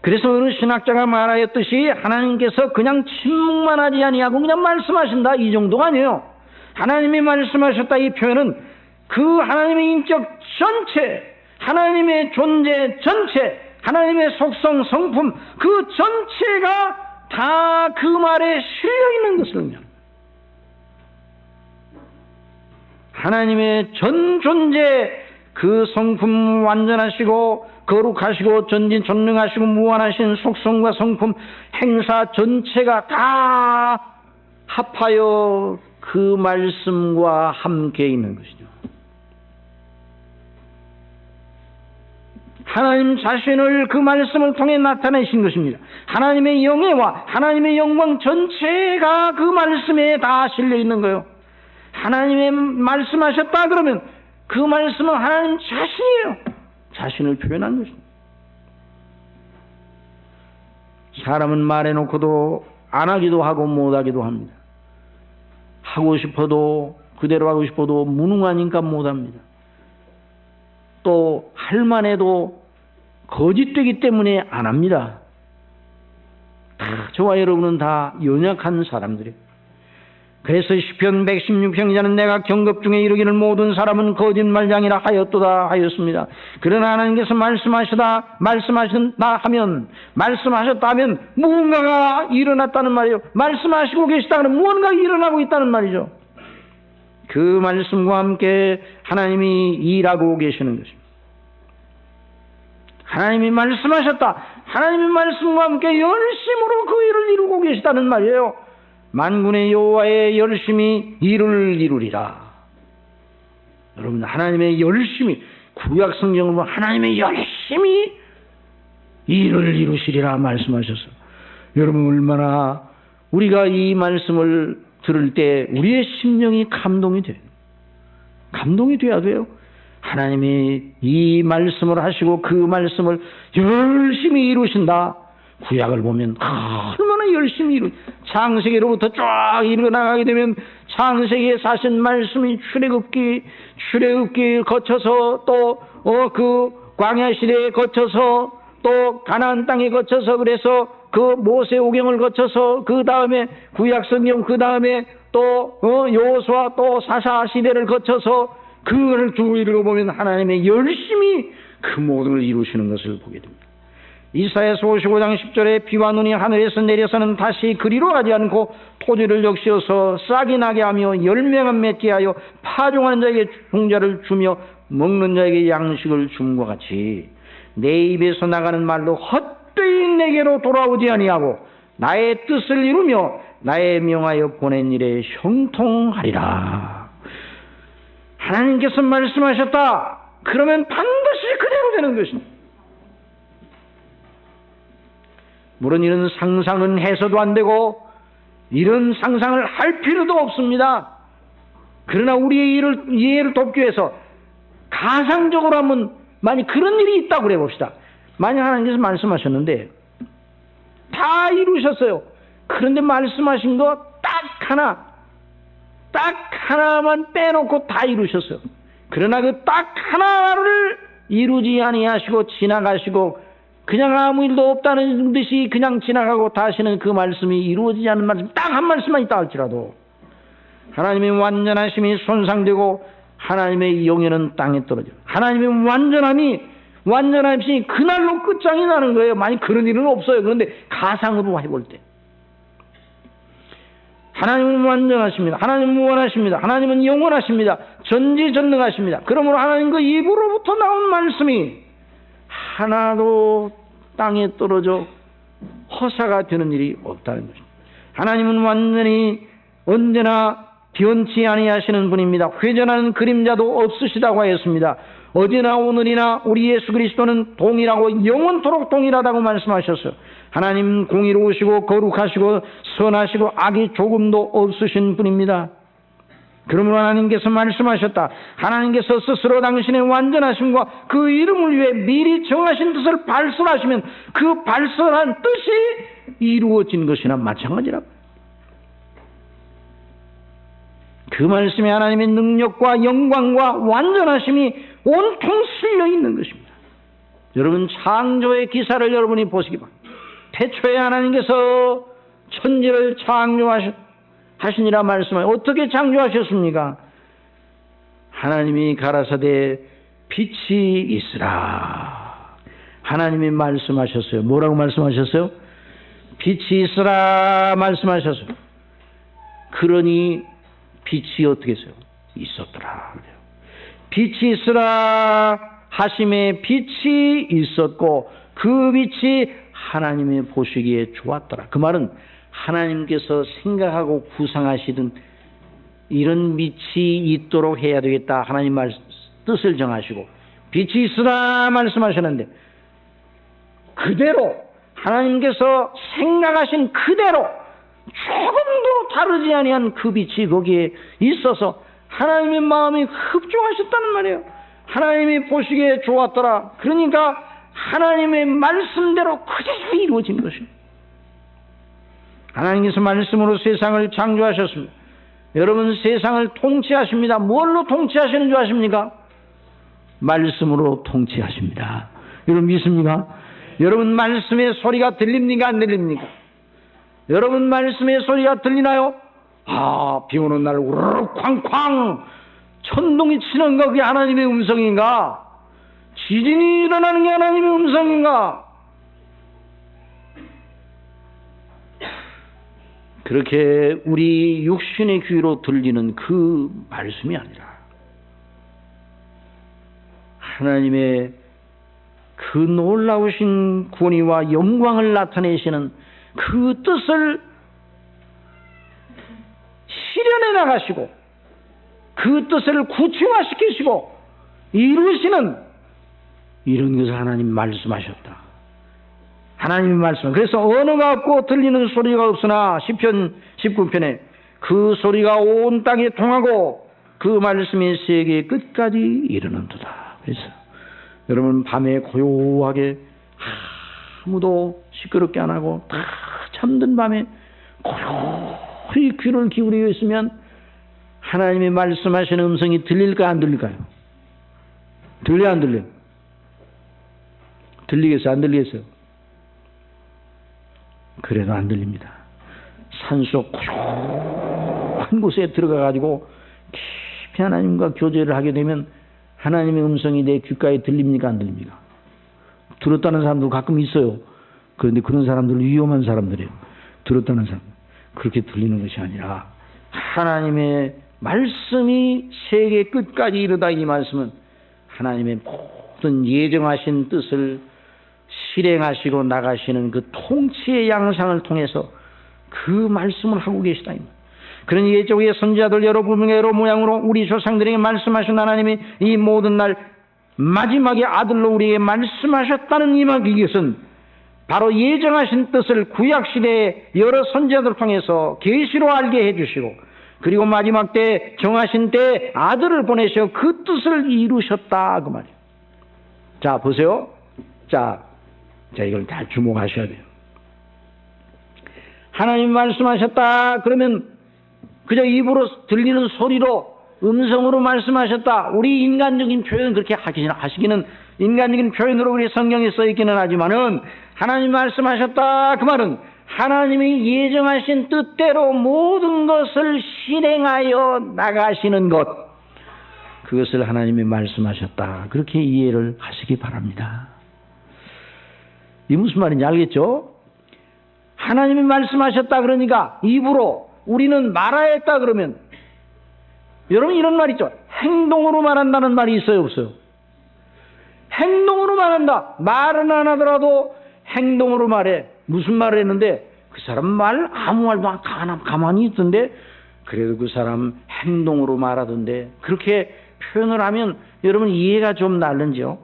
[SPEAKER 1] 그래서 어느 신학자가 말하였듯이 하나님께서 그냥 침묵만 하지 아니하고 그냥 말씀하신다 이 정도가 아니에요. 하나님이 말씀하셨다 이 표현은 그 하나님의 인격 전체, 하나님의 존재 전체, 하나님의 속성, 성품 그 전체가 다 그 말에 실려있는 것을 의미합니다. 하나님의 전 존재 그 성품 완전하시고 거룩하시고 전진전능하시고 무한하신 속성과 성품 행사 전체가 다 합하여 그 말씀과 함께 있는 것이죠. 하나님 자신을 그 말씀을 통해 나타내신 것입니다. 하나님의 영예와 하나님의 영광 전체가 그 말씀에 다 실려 있는 거예요. 하나님의 말씀하셨다 그러면 그 말씀은 하나님 자신이에요. 자신을 표현한 것입니다. 사람은 말해놓고도 안 하기도 하고 못하기도 합니다. 하고 싶어도 그대로 하고 싶어도 무능하니까 못합니다. 또 할만해도 거짓되기 때문에 안 합니다. 저와 여러분은 다 연약한 사람들이에요. 그래서 시편 116편자는 내가 경급 중에 이르기를 모든 사람은 거짓말장이라 하였도다 하였습니다. 그러나 하나님께서 말씀하셨다 하면 말씀하셨다 하면 무언가가 일어났다는 말이에요. 말씀하시고 계시다 하면 무언가가 일어나고 있다는 말이죠. 그 말씀과 함께 하나님이 일하고 계시는 것입니다. 하나님이 말씀하셨다. 하나님의 말씀과 함께 열심으로 그 일을 이루고 계시다는 말이에요. 만군의 여호와의 열심히 일을 이루리라. 여러분 하나님의 열심히 구약 성경으로 하나님이 열심히 일을 이루시리라 말씀하셨어요. 여러분, 얼마나 우리가 이 말씀을 들을 때 우리의 심령이 감동이 돼요. 감동이 돼야 돼요. 하나님이 이 말씀을 하시고 그 말씀을 열심히 이루신다. 구약을 보면 얼마나 열심히 창세기로부터 쫙 일어나가게 되면 창세기에 사신 말씀이 출애굽기 거쳐서 또 그 광야 시대에 거쳐서 또 가나안 땅에 거쳐서 그래서 그 모세 오경을 거쳐서 그 다음에 구약 성경 그 다음에 또 여호수아 또 사사 시대를 거쳐서 그걸 쭉 읽어보면 하나님의 열심히 그 모든 걸 이루시는 것을 보게 됩니다. 이사야서 55장 10절에 비와 눈이 하늘에서 내려서는 다시 그리로 가지 않고 토지를 적시어서 싹이 나게 하며 열매가 맺게 하여 파종하는 자에게 종자를 주며 먹는 자에게 양식을 줌과 같이 내 입에서 나가는 말로 헛되이 내게로 돌아오지 아니하고 나의 뜻을 이루며 나의 명하여 보낸 일에 형통하리라. 하나님께서 말씀하셨다. 그러면 반드시 그대로 되는 것입니다. 물론 이런 상상은 해서도 안 되고 이런 상상을 할 필요도 없습니다. 그러나 우리의 이해를 돕기 위해서 가상적으로 한번 만약 그런 일이 있다고 그래 봅시다. 만약 하나님께서 말씀하셨는데 다 이루셨어요. 그런데 말씀하신 거 딱 하나만 빼놓고 다 이루셨어요. 그러나 그 딱 하나를 이루지 아니하시고 지나가시고 그냥 아무 일도 없다는 듯이 그냥 지나가고 다시는 그 말씀이 이루어지지 않는 말씀 딱 한 말씀만 있다 할지라도 하나님의 완전하심이 손상되고 하나님의 영예는 땅에 떨어져요. 하나님의 완전함이 그날로 끝장이 나는 거예요. 만약 그런 일은 없어요. 그런데 가상으로 해볼 때 하나님은 완전하십니다. 하나님은 무한하십니다. 하나님은 영원하십니다. 전지전능하십니다. 그러므로 하나님 그 입으로부터 나온 말씀이 하나도 땅에 떨어져 허사가 되는 일이 없다는 것입니다. 하나님은 완전히 언제나 변치 아니하시는 분입니다. 회전하는 그림자도 없으시다고 하였습니다. 어제나 오늘이나 우리 예수 그리스도는 동일하고 영원토록 동일하다고 말씀하셨어요. 하나님 공의로우시고 거룩하시고 선하시고 악이 조금도 없으신 분입니다. 그러므로 하나님께서 말씀하셨다. 하나님께서 스스로 당신의 완전하심과 그 이름을 위해 미리 정하신 뜻을 발설하시면 그 발설한 뜻이 이루어진 것이나 마찬가지라고. 그 말씀에 하나님의 능력과 영광과 완전하심이 온통 실려 있는 것입니다. 여러분 창조의 기사를 여러분이 보시기 바랍니다. 태초에 하나님께서 천지를 창조하시니라 말씀하여 어떻게 창조하셨습니까? 하나님이 가라사대 빛이 있으라. 하나님이 말씀하셨어요. 뭐라고 말씀하셨어요? 빛이 있으라 말씀하셨어요. 그러니 빛이 어떻게 했어요? 있었더라. 빛이 있으라 하심에 빛이 있었고 그 빛이 하나님의 보시기에 좋았더라. 그 말은 하나님께서 생각하고 구상하시던 이런 빛이 있도록 해야 되겠다. 하나님 뜻을 정하시고 빛이 있으라 말씀하셨는데 그대로 하나님께서 생각하신 그대로 조금도 다르지 아니한 그 빛이 거기에 있어서 하나님의 마음이 흡족하셨다는 말이에요. 하나님이 보시기에 좋았더라. 그러니까 하나님의 말씀대로 그대로 이루어진 것입니다. 하나님께서 말씀으로 세상을 창조하셨습니다. 여러분 세상을 통치하십니다. 뭘로 통치하시는 줄 아십니까? 말씀으로 통치하십니다. 여러분 믿습니까? 여러분 말씀의 소리가 들립니까? 안 들립니까? 여러분 말씀의 소리가 들리나요? 비 오는 날 우르르 쾅쾅 천둥이 치는 거 그게 하나님의 음성인가? 지진이 일어나는 게 하나님의 음성인가? 그렇게 우리 육신의 귀로 들리는 그 말씀이 아니라 하나님의 그 놀라우신 권위와 영광을 나타내시는 그 뜻을 실현해 나가시고 그 뜻을 구체화시키시고 이루시는 이런 것을 하나님 말씀하셨다. 하나님이 말씀. 그래서 언어가 없고 들리는 소리가 없으나 시편 19편에 그 소리가 온 땅에 통하고 그 말씀이 세계 끝까지 이르는도다. 그래서 여러분 밤에 고요하게 아무도 시끄럽게 안 하고 다 잠든 밤에 고요히 귀를 기울여 있으면 하나님이 말씀하시는 음성이 들릴까 안 들릴까요? 들려 안 들려? 들리겠어요? 안 들리겠어요? 그래도 안 들립니다. 산속 고요한 곳에 들어가가지고 깊이 하나님과 교제를 하게 되면 하나님의 음성이 내 귓가에 들립니까? 안 들립니까? 들었다는 사람도 가끔 있어요. 그런데 그런 사람들은 위험한 사람들이에요. 들었다는 사람. 그렇게 들리는 것이 아니라 하나님의 말씀이 세계 끝까지 이르다. 이 말씀은 하나님의 모든 예정하신 뜻을 실행하시고 나가시는 그 통치의 양상을 통해서 그 말씀을 하고 계시다. 그런 예적의 선지자들 여러 부분의 여러 모양으로 우리 조상들에게 말씀하신 하나님이 이 모든 날 마지막에 아들로 우리에게 말씀하셨다는 이것은 바로 예정하신 뜻을 구약시대의 여러 선지자들 통해서 계시로 알게 해주시고 그리고 마지막 때 정하신 때 아들을 보내셔 그 뜻을 이루셨다 그 말이에요. 자 보세요. 자 이걸 다 주목하셔야 돼요. 하나님 말씀하셨다 그러면 그저 입으로 들리는 소리로 음성으로 말씀하셨다. 우리 인간적인 표현 그렇게 하시기는 인간적인 표현으로 우리 성경에 써 있기는 하지만은 하나님 말씀하셨다 그 말은 하나님이 예정하신 뜻대로 모든 것을 실행하여 나가시는 것 그것을 하나님이 말씀하셨다. 그렇게 이해를 하시기 바랍니다. 이 무슨 말인지 알겠죠? 하나님이 말씀하셨다 그러니까 입으로 우리는 말하야 했다 그러면 여러분 이런 말 있죠. 행동으로 말한다는 말이 있어요 없어요? 행동으로 말한다. 말은 안 하더라도 행동으로 말해. 무슨 말을 했는데 그 사람 말 아무 말도 안 가만히 있던데 그래도 그 사람 행동으로 말하던데 그렇게 표현을 하면 여러분 이해가 좀 나른지요?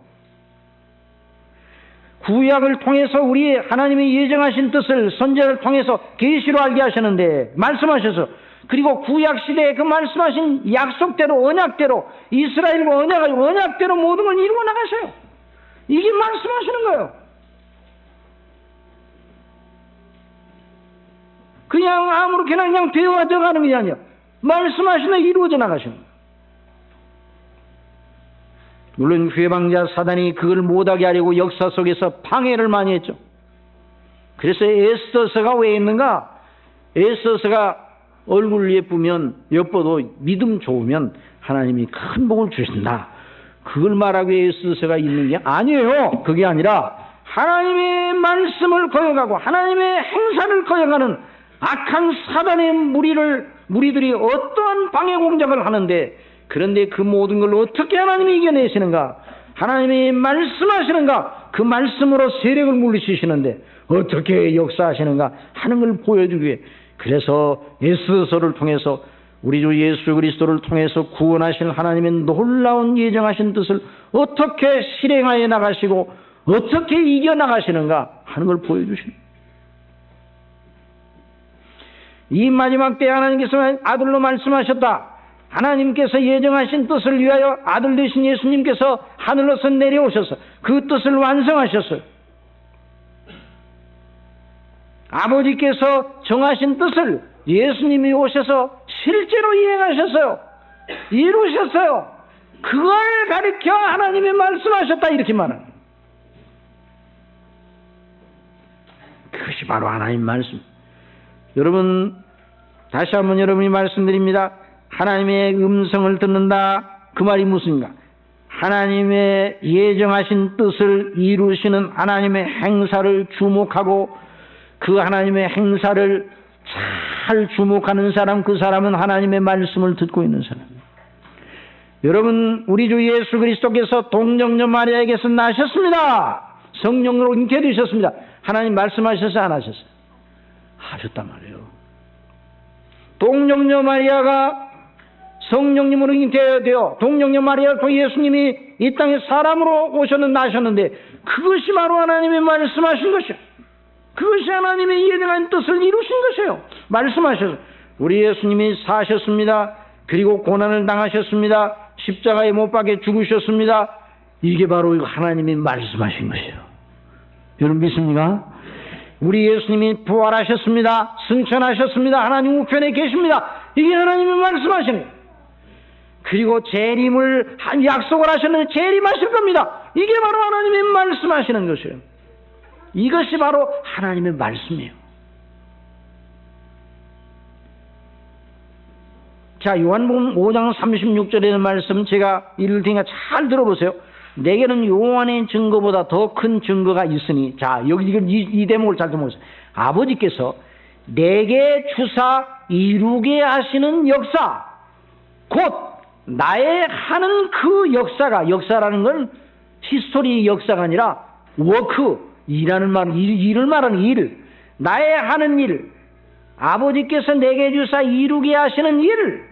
[SPEAKER 1] 구약을 통해서 우리 하나님이 예정하신 뜻을 선지자를 통해서 계시로 알게 하셨는데 말씀하셔서 그리고 구약 시대에 그 말씀하신 약속대로 언약대로 이스라엘과 언약대로 모든 걸 이루어 나가셔요. 이게 말씀하시는 거예요. 그냥 아무렇게나 그냥 되어져 가는 게 아니야. 말씀하시면 이루어져 나가시는 거예요. 물론 회방자 사단이 그걸 못하게 하려고 역사 속에서 방해를 많이 했죠. 그래서 에스더서가 왜 있는가? 에스더서가 얼굴 예쁘면 예뻐도 믿음 좋으면 하나님이 큰 복을 주신다. 그걸 말하기 위해 에스더서가 있는 게 아니에요. 그게 아니라 하나님의 말씀을 거역하고 하나님의 행사를 거역하는 악한 사단의 무리들이 어떠한 방해 공작을 하는데 그런데 그 모든 걸 어떻게 하나님이 이겨내시는가? 하나님이 말씀하시는가? 그 말씀으로 세력을 물리치시는데 어떻게 역사하시는가 하는 걸 보여주기 위해 그래서 에스더서를 통해서 우리 주 예수 그리스도를 통해서 구원하실 하나님의 놀라운 예정하신 뜻을 어떻게 실행하여 나가시고 어떻게 이겨나가시는가 하는 걸 보여주십니다. 이 마지막 때 하나님께서 아들로 말씀하셨다. 하나님께서 예정하신 뜻을 위하여 아들 되신 예수님께서 하늘로서 내려오셔서 그 뜻을 완성하셨어요. 아버지께서 정하신 뜻을 예수님이 오셔서 실제로 이행하셨어요. 이루셨어요. 그걸 가리켜 하나님이 말씀하셨다 이렇게 말합니다. 그것이 바로 하나님 말씀. 여러분 다시 한번 여러분이 말씀드립니다. 하나님의 음성을 듣는다. 그 말이 무슨가? 하나님의 예정하신 뜻을 이루시는 하나님의 행사를 주목하고 그 하나님의 행사를 잘 주목하는 사람, 그 사람은 하나님의 말씀을 듣고 있는 사람. 여러분 우리 주 예수 그리스도께서 동정녀 마리아에게서 나셨습니다. 성령으로 잉태되셨습니다. 하나님 말씀하셨어요? 안 하셨어요? 하셨단 말이에요. 동정녀 마리아가 성령님으로 잉태되어 동정녀 마리아를 통해 예수님이 이 땅에 사람으로 나셨는데 그것이 바로 하나님의 말씀하신 것이요. 그것이 하나님의 예정한 뜻을 이루신 것이에요. 말씀하셔서 우리 예수님이 사셨습니다. 그리고 고난을 당하셨습니다. 십자가에 못 박혀 죽으셨습니다. 이게 바로 하나님이 말씀하신 것이에요. 여러분 믿습니까? 우리 예수님이 부활하셨습니다. 승천하셨습니다. 하나님 우편에 계십니다. 이게 하나님이 말씀하시는 거예요. 그리고 재림을 약속을 하셨는데 재림하실 겁니다. 이게 바로 하나님이 말씀하시는 것이에요. 이것이 바로 하나님의 말씀이에요. 자, 요한복음 5장 36절의 말씀 제가 읽을 테니까 잘 들어보세요. 내게는 요한의 증거보다 더 큰 증거가 있으니, 자, 여기 이 대목을 잘 들어보세요. 아버지께서 내게 주사 이루게 하시는 역사, 곧 나의 하는 그 역사라는 건 히스토리 역사가 아니라 워크, 일하는 말, 일을 말하는 일, 나의 하는 일, 아버지께서 내게 주사 이루게 하시는 일,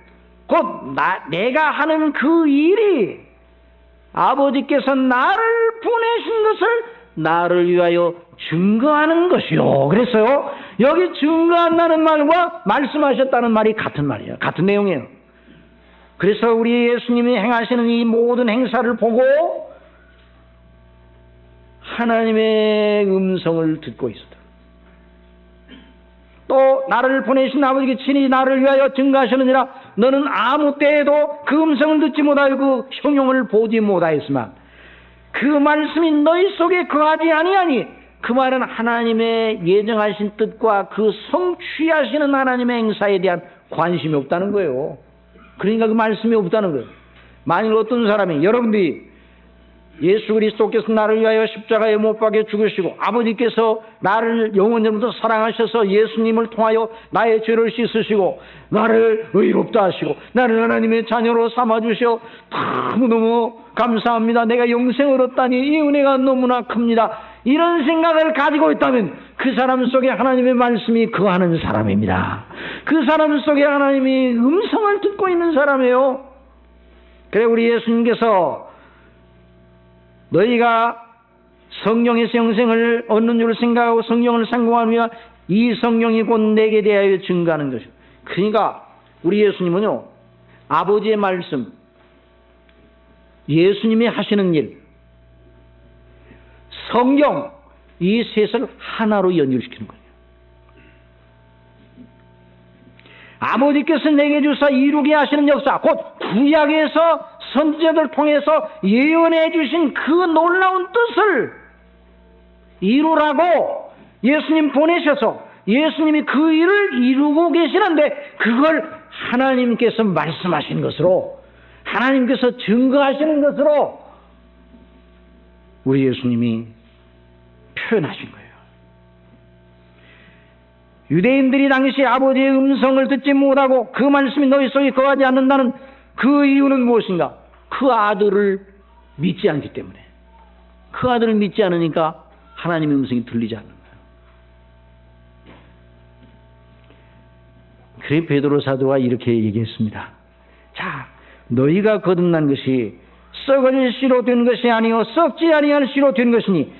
[SPEAKER 1] 곧 내가 하는 그 일이 아버지께서 나를 보내신 것을 나를 위하여 증거하는 것이요. 그랬어요. 여기 증거한다는 말과 말씀하셨다는 말이 같은 말이에요. 같은 내용이에요. 그래서 우리 예수님이 행하시는 이 모든 행사를 보고 하나님의 음성을 듣고 있었다. 또 나를 보내신 아버지께 친히 나를 위하여 증거하셨느니라. 너는 아무 때에도 그 음성을 듣지 못하여 그 형용을 보지 못하였으나 그 말씀이 너희 속에 거하지 아니하니, 그 말은 하나님의 예정하신 뜻과 그 성취하시는 하나님의 행사에 대한 관심이 없다는 거예요. 그러니까 그 말씀이 없다는 거예요. 만일 어떤 사람이, 여러분들이 예수 그리스도께서 나를 위하여 십자가에 못 박혀 죽으시고 아버지께서 나를 영원전부터 사랑하셔서 예수님을 통하여 나의 죄를 씻으시고 나를 의롭다 하시고 나를 하나님의 자녀로 삼아주셔 너무너무 감사합니다. 내가 영생을 얻다니 이 은혜가 너무나 큽니다. 이런 생각을 가지고 있다면 그 사람 속에 하나님의 말씀이 거하는 사람입니다. 그 사람 속에 하나님이 음성을 듣고 있는 사람이에요. 그래, 우리 예수님께서 너희가 성령에서 영생을 얻는 줄 생각하고 성령을 상고하는 위하 이 성령이 곧 내게 대하여 증거하는 것이요. 그러니까 우리 예수님은요, 아버지의 말씀, 예수님이 하시는 일, 성경, 이 셋을 하나로 연결시키는 거예요. 아버지께서 내게 주사 이루게 하시는 역사, 곧 구약에서 선지자들 통해서 예언해 주신 그 놀라운 뜻을 이루라고 예수님 보내셔서 예수님이 그 일을 이루고 계시는데, 그걸 하나님께서 말씀하신 것으로, 하나님께서 증거하시는 것으로 우리 예수님이 표현하신 거예요. 유대인들이 당시 아버지의 음성을 듣지 못하고 그 말씀이 너희 속에 거하지 않는다는 그 이유는 무엇인가? 그 아들을 믿지 않기 때문에. 그 아들을 믿지 않으니까 하나님의 음성이 들리지 않는 거예요. 그래 베드로 사도가 이렇게 얘기했습니다. 자, 너희가 거듭난 것이 썩을 씨로 된 것이 아니요 썩지 아니할 씨로 된 것이니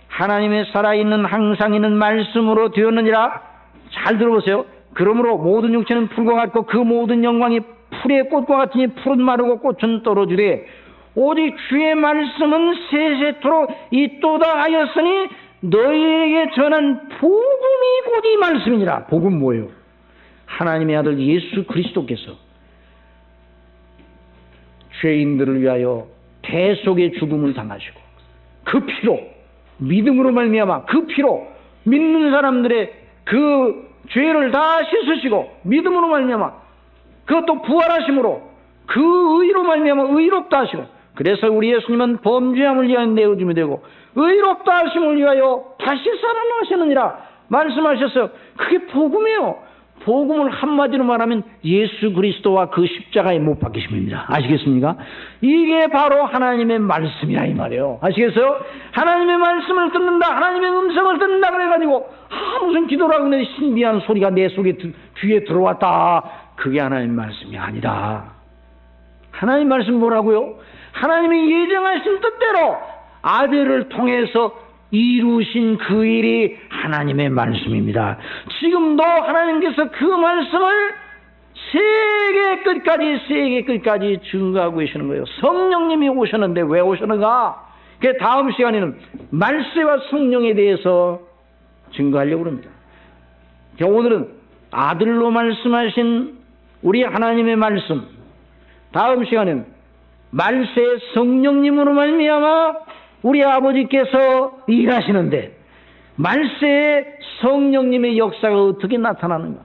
[SPEAKER 1] 하나님의 살아있는 항상 있는 말씀으로 되었느니라. 잘 들어보세요. 그러므로 모든 육체는 풀과 같고 그 모든 영광이 풀의 꽃과 같으니 풀은 마르고 꽃은 떨어지되 오직 주의 말씀은 세세토록 있도다 하였으니 너희에게 전한 복음이 곧 이 말씀이니라. 복음 뭐예요? 하나님의 아들 예수 그리스도께서 죄인들을 위하여 대속의 죽음을 당하시고 그 피로 믿음으로 말미암아 그 피로 믿는 사람들의 그 죄를 다 씻으시고 믿음으로 말미암아 그것도 부활하심으로 그 의로 말미암아 의롭다 하시고, 그래서 우리 예수님은 범죄함을 위하여 내어주면 되고 의롭다 하심을 위하여 다시 살아나시느니라 말씀하셨어요. 그게 복음이에요. 복음을 한마디로 말하면 예수 그리스도와 그 십자가에 못 박히심입니다. 아시겠습니까? 이게 바로 하나님의 말씀이야 이 말이에요. 아시겠어요? 하나님의 말씀을 듣는다, 하나님의 음성을 듣는다 그래가지고 무슨 기도를 하고 있는데 신비한 소리가 내 속에 귀에 들어왔다. 그게 하나님의 말씀이 아니라 하나님 말씀 뭐라고요? 하나님이 예정하신 뜻대로 아들을 통해서 이루신 그 일이 하나님의 말씀입니다. 지금도 하나님께서 그 말씀을 세계 끝까지 증거하고 계시는 거예요. 성령님이 오셨는데 왜 오셨는가? 그 다음 시간에는 말세와 성령에 대해서 증거하려고 합니다. 오늘은 아들로 말씀하신 우리 하나님의 말씀, 다음 시간에는 말세 성령님으로 말미암아 우리 아버지께서 일하시는데 말세에 성령님의 역사가 어떻게 나타나는가?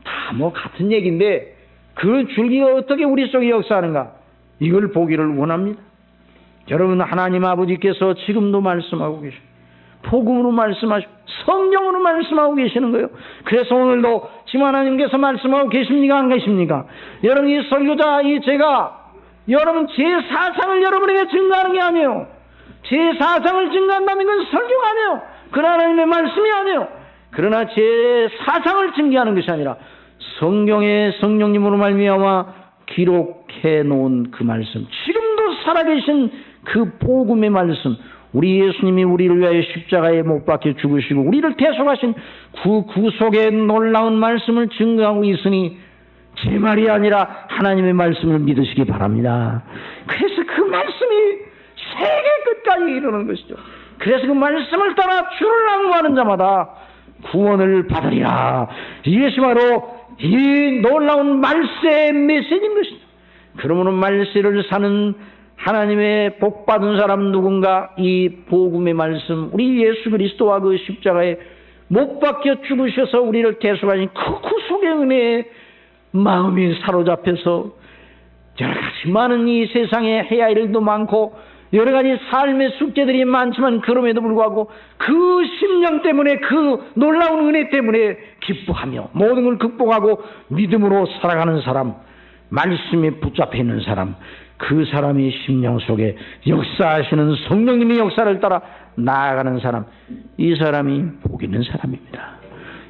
[SPEAKER 1] 다 뭐 같은 얘기인데 그 줄기가 어떻게 우리 속에 역사하는가? 이걸 보기를 원합니다. 여러분, 하나님 아버지께서 지금도 말씀하고 계십니다. 복음으로 말씀하시고 성령으로 말씀하고 계시는 거예요. 그래서 오늘도 지금 하나님께서 말씀하고 계십니까? 안 계십니까? 여러분, 이 설교자 제가 여러분 제 사상을 여러분에게 증거하는 게 아니에요. 제 사상을 증거한다면 이건 설교가 아니에요. 그러나 하나님의 말씀이 아니에요. 그러나 제 사상을 증거하는 것이 아니라 성경의 성령님으로 말미암아 기록해 놓은 그 말씀, 지금도 살아계신 그 복음의 말씀, 우리 예수님이 우리를 위하여 십자가에 못 박혀 죽으시고 우리를 대속하신 그 구속의 놀라운 말씀을 증거하고 있으니 제 말이 아니라 하나님의 말씀을 믿으시기 바랍니다. 그래서 그 말씀이 세계 끝까지 이르는 것이죠. 그래서 그 말씀을 따라 주를 낭구하는 자마다 구원을 받으리라. 이것이 바로 이 놀라운 말세의 메시지인 것입니다. 그러므로 말세를 사는 하나님의 복받은 사람 누군가, 이 복음의 말씀, 우리 예수 그리스도와 그 십자가에 못 박혀 죽으셔서 우리를 대속하신 그 구속의 은혜에 마음이 사로잡혀서 여러 가지 많은 이 세상에 해야 할 일도 많고 여러 가지 삶의 숙제들이 많지만 그럼에도 불구하고 그 심령 때문에, 그 놀라운 은혜 때문에 기뻐하며 모든 걸 극복하고 믿음으로 살아가는 사람, 말씀에 붙잡혀 있는 사람, 그 사람이 심령 속에 역사하시는 성령님의 역사를 따라 나아가는 사람, 이 사람이 복 있는 사람입니다.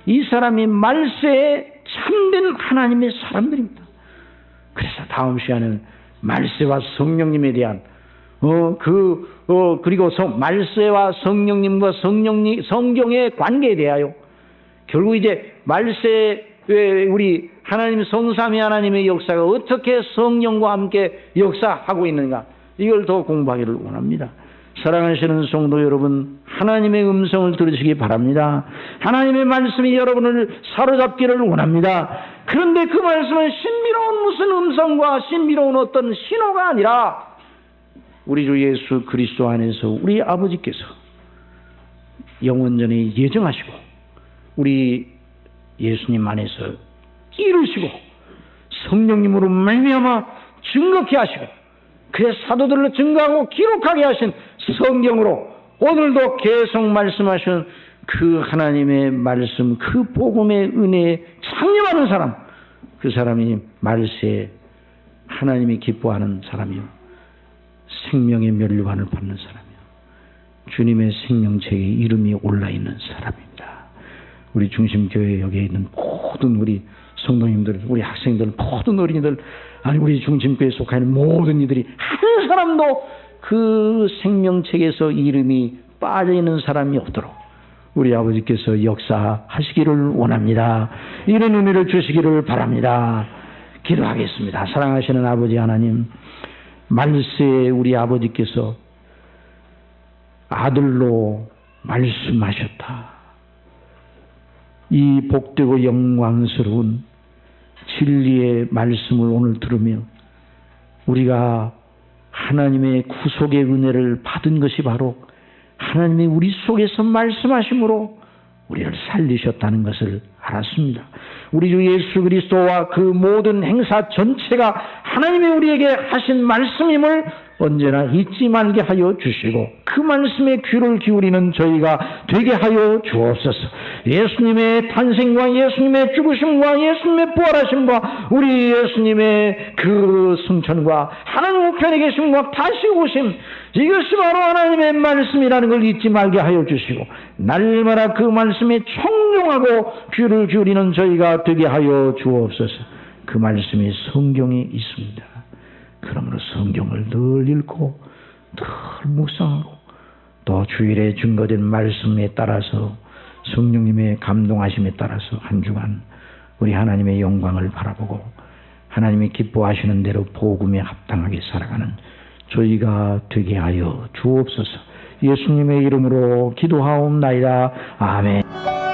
[SPEAKER 1] 이 사람이 말세에 참된 하나님의 사람들입니다. 그래서 다음 시간에는 말세와 성령님에 대한 그리고 말세와 성령님과 성경의 관계에 대하여 결국 이제 말세에 우리 하나님 성삼위 하나님의 역사가 어떻게 성령과 함께 역사하고 있는가, 이걸 더 공부하기를 원합니다. 사랑하시는 성도 여러분, 하나님의 음성을 들으시기 바랍니다. 하나님의 말씀이 여러분을 사로잡기를 원합니다. 그런데 그 말씀은 신비로운 무슨 음성과 신비로운 어떤 신호가 아니라 우리 주 예수 그리스도 안에서 우리 아버지께서 영원전에 예정하시고 우리 예수님 안에서 이루시고 성령님으로 말미암아 증거케 하시고 그래서 사도들로 증거하고 기록하게 하신 성경으로 오늘도 계속 말씀하시는 그 하나님의 말씀, 그 복음의 은혜에 창념하는 사람, 그 사람이 말세에 하나님이 기뻐하는 사람이요 생명의 면류관을 받는 사람이요 주님의 생명책에 이름이 올라있는 사람입니다. 우리 중심교회 여기에 있는 모든 우리 성도님들, 우리 학생들, 모든 어린이들, 아니 우리 중심교회에 속하는 모든 이들이 한 사람도 그 생명책에서 이름이 빠져있는 사람이 없도록 우리 아버지께서 역사하시기를 원합니다. 이런 은혜를 주시기를 바랍니다. 기도하겠습니다. 사랑하시는 아버지 하나님, 말세에 우리 아버지께서 아들로 말씀하셨다. 이 복되고 영광스러운 진리의 말씀을 오늘 들으며 우리가 하나님의 구속의 은혜를 받은 것이 바로 하나님이 우리 속에서 말씀하심으로 우리를 살리셨다는 것을 알았습니다. 우리 주 예수 그리스도와 그 모든 행사 전체가 하나님이 우리에게 하신 말씀임을 언제나 잊지 말게 하여 주시고 그 말씀에 귀를 기울이는 저희가 되게 하여 주옵소서. 예수님의 탄생과 예수님의 죽으심과 예수님의 부활하심과 우리 예수님의 그 승천과 하나님 우편에 계심과 다시 오심, 이것이 바로 하나님의 말씀이라는 걸 잊지 말게 하여 주시고 날마다 그 말씀에 청종하고 귀를 기울이는 저희가 되게 하여 주옵소서. 그 말씀이 성경에 있습니다. 그러므로 성경을 늘 읽고 늘 묵상하고 또 주일에 증거된 말씀에 따라서 성령님의 감동하심에 따라서 한 주간 우리 하나님의 영광을 바라보고 하나님이 기뻐하시는 대로 복음에 합당하게 살아가는 저희가 되게 하여 주옵소서. 예수님의 이름으로 기도하옵나이다. 아멘.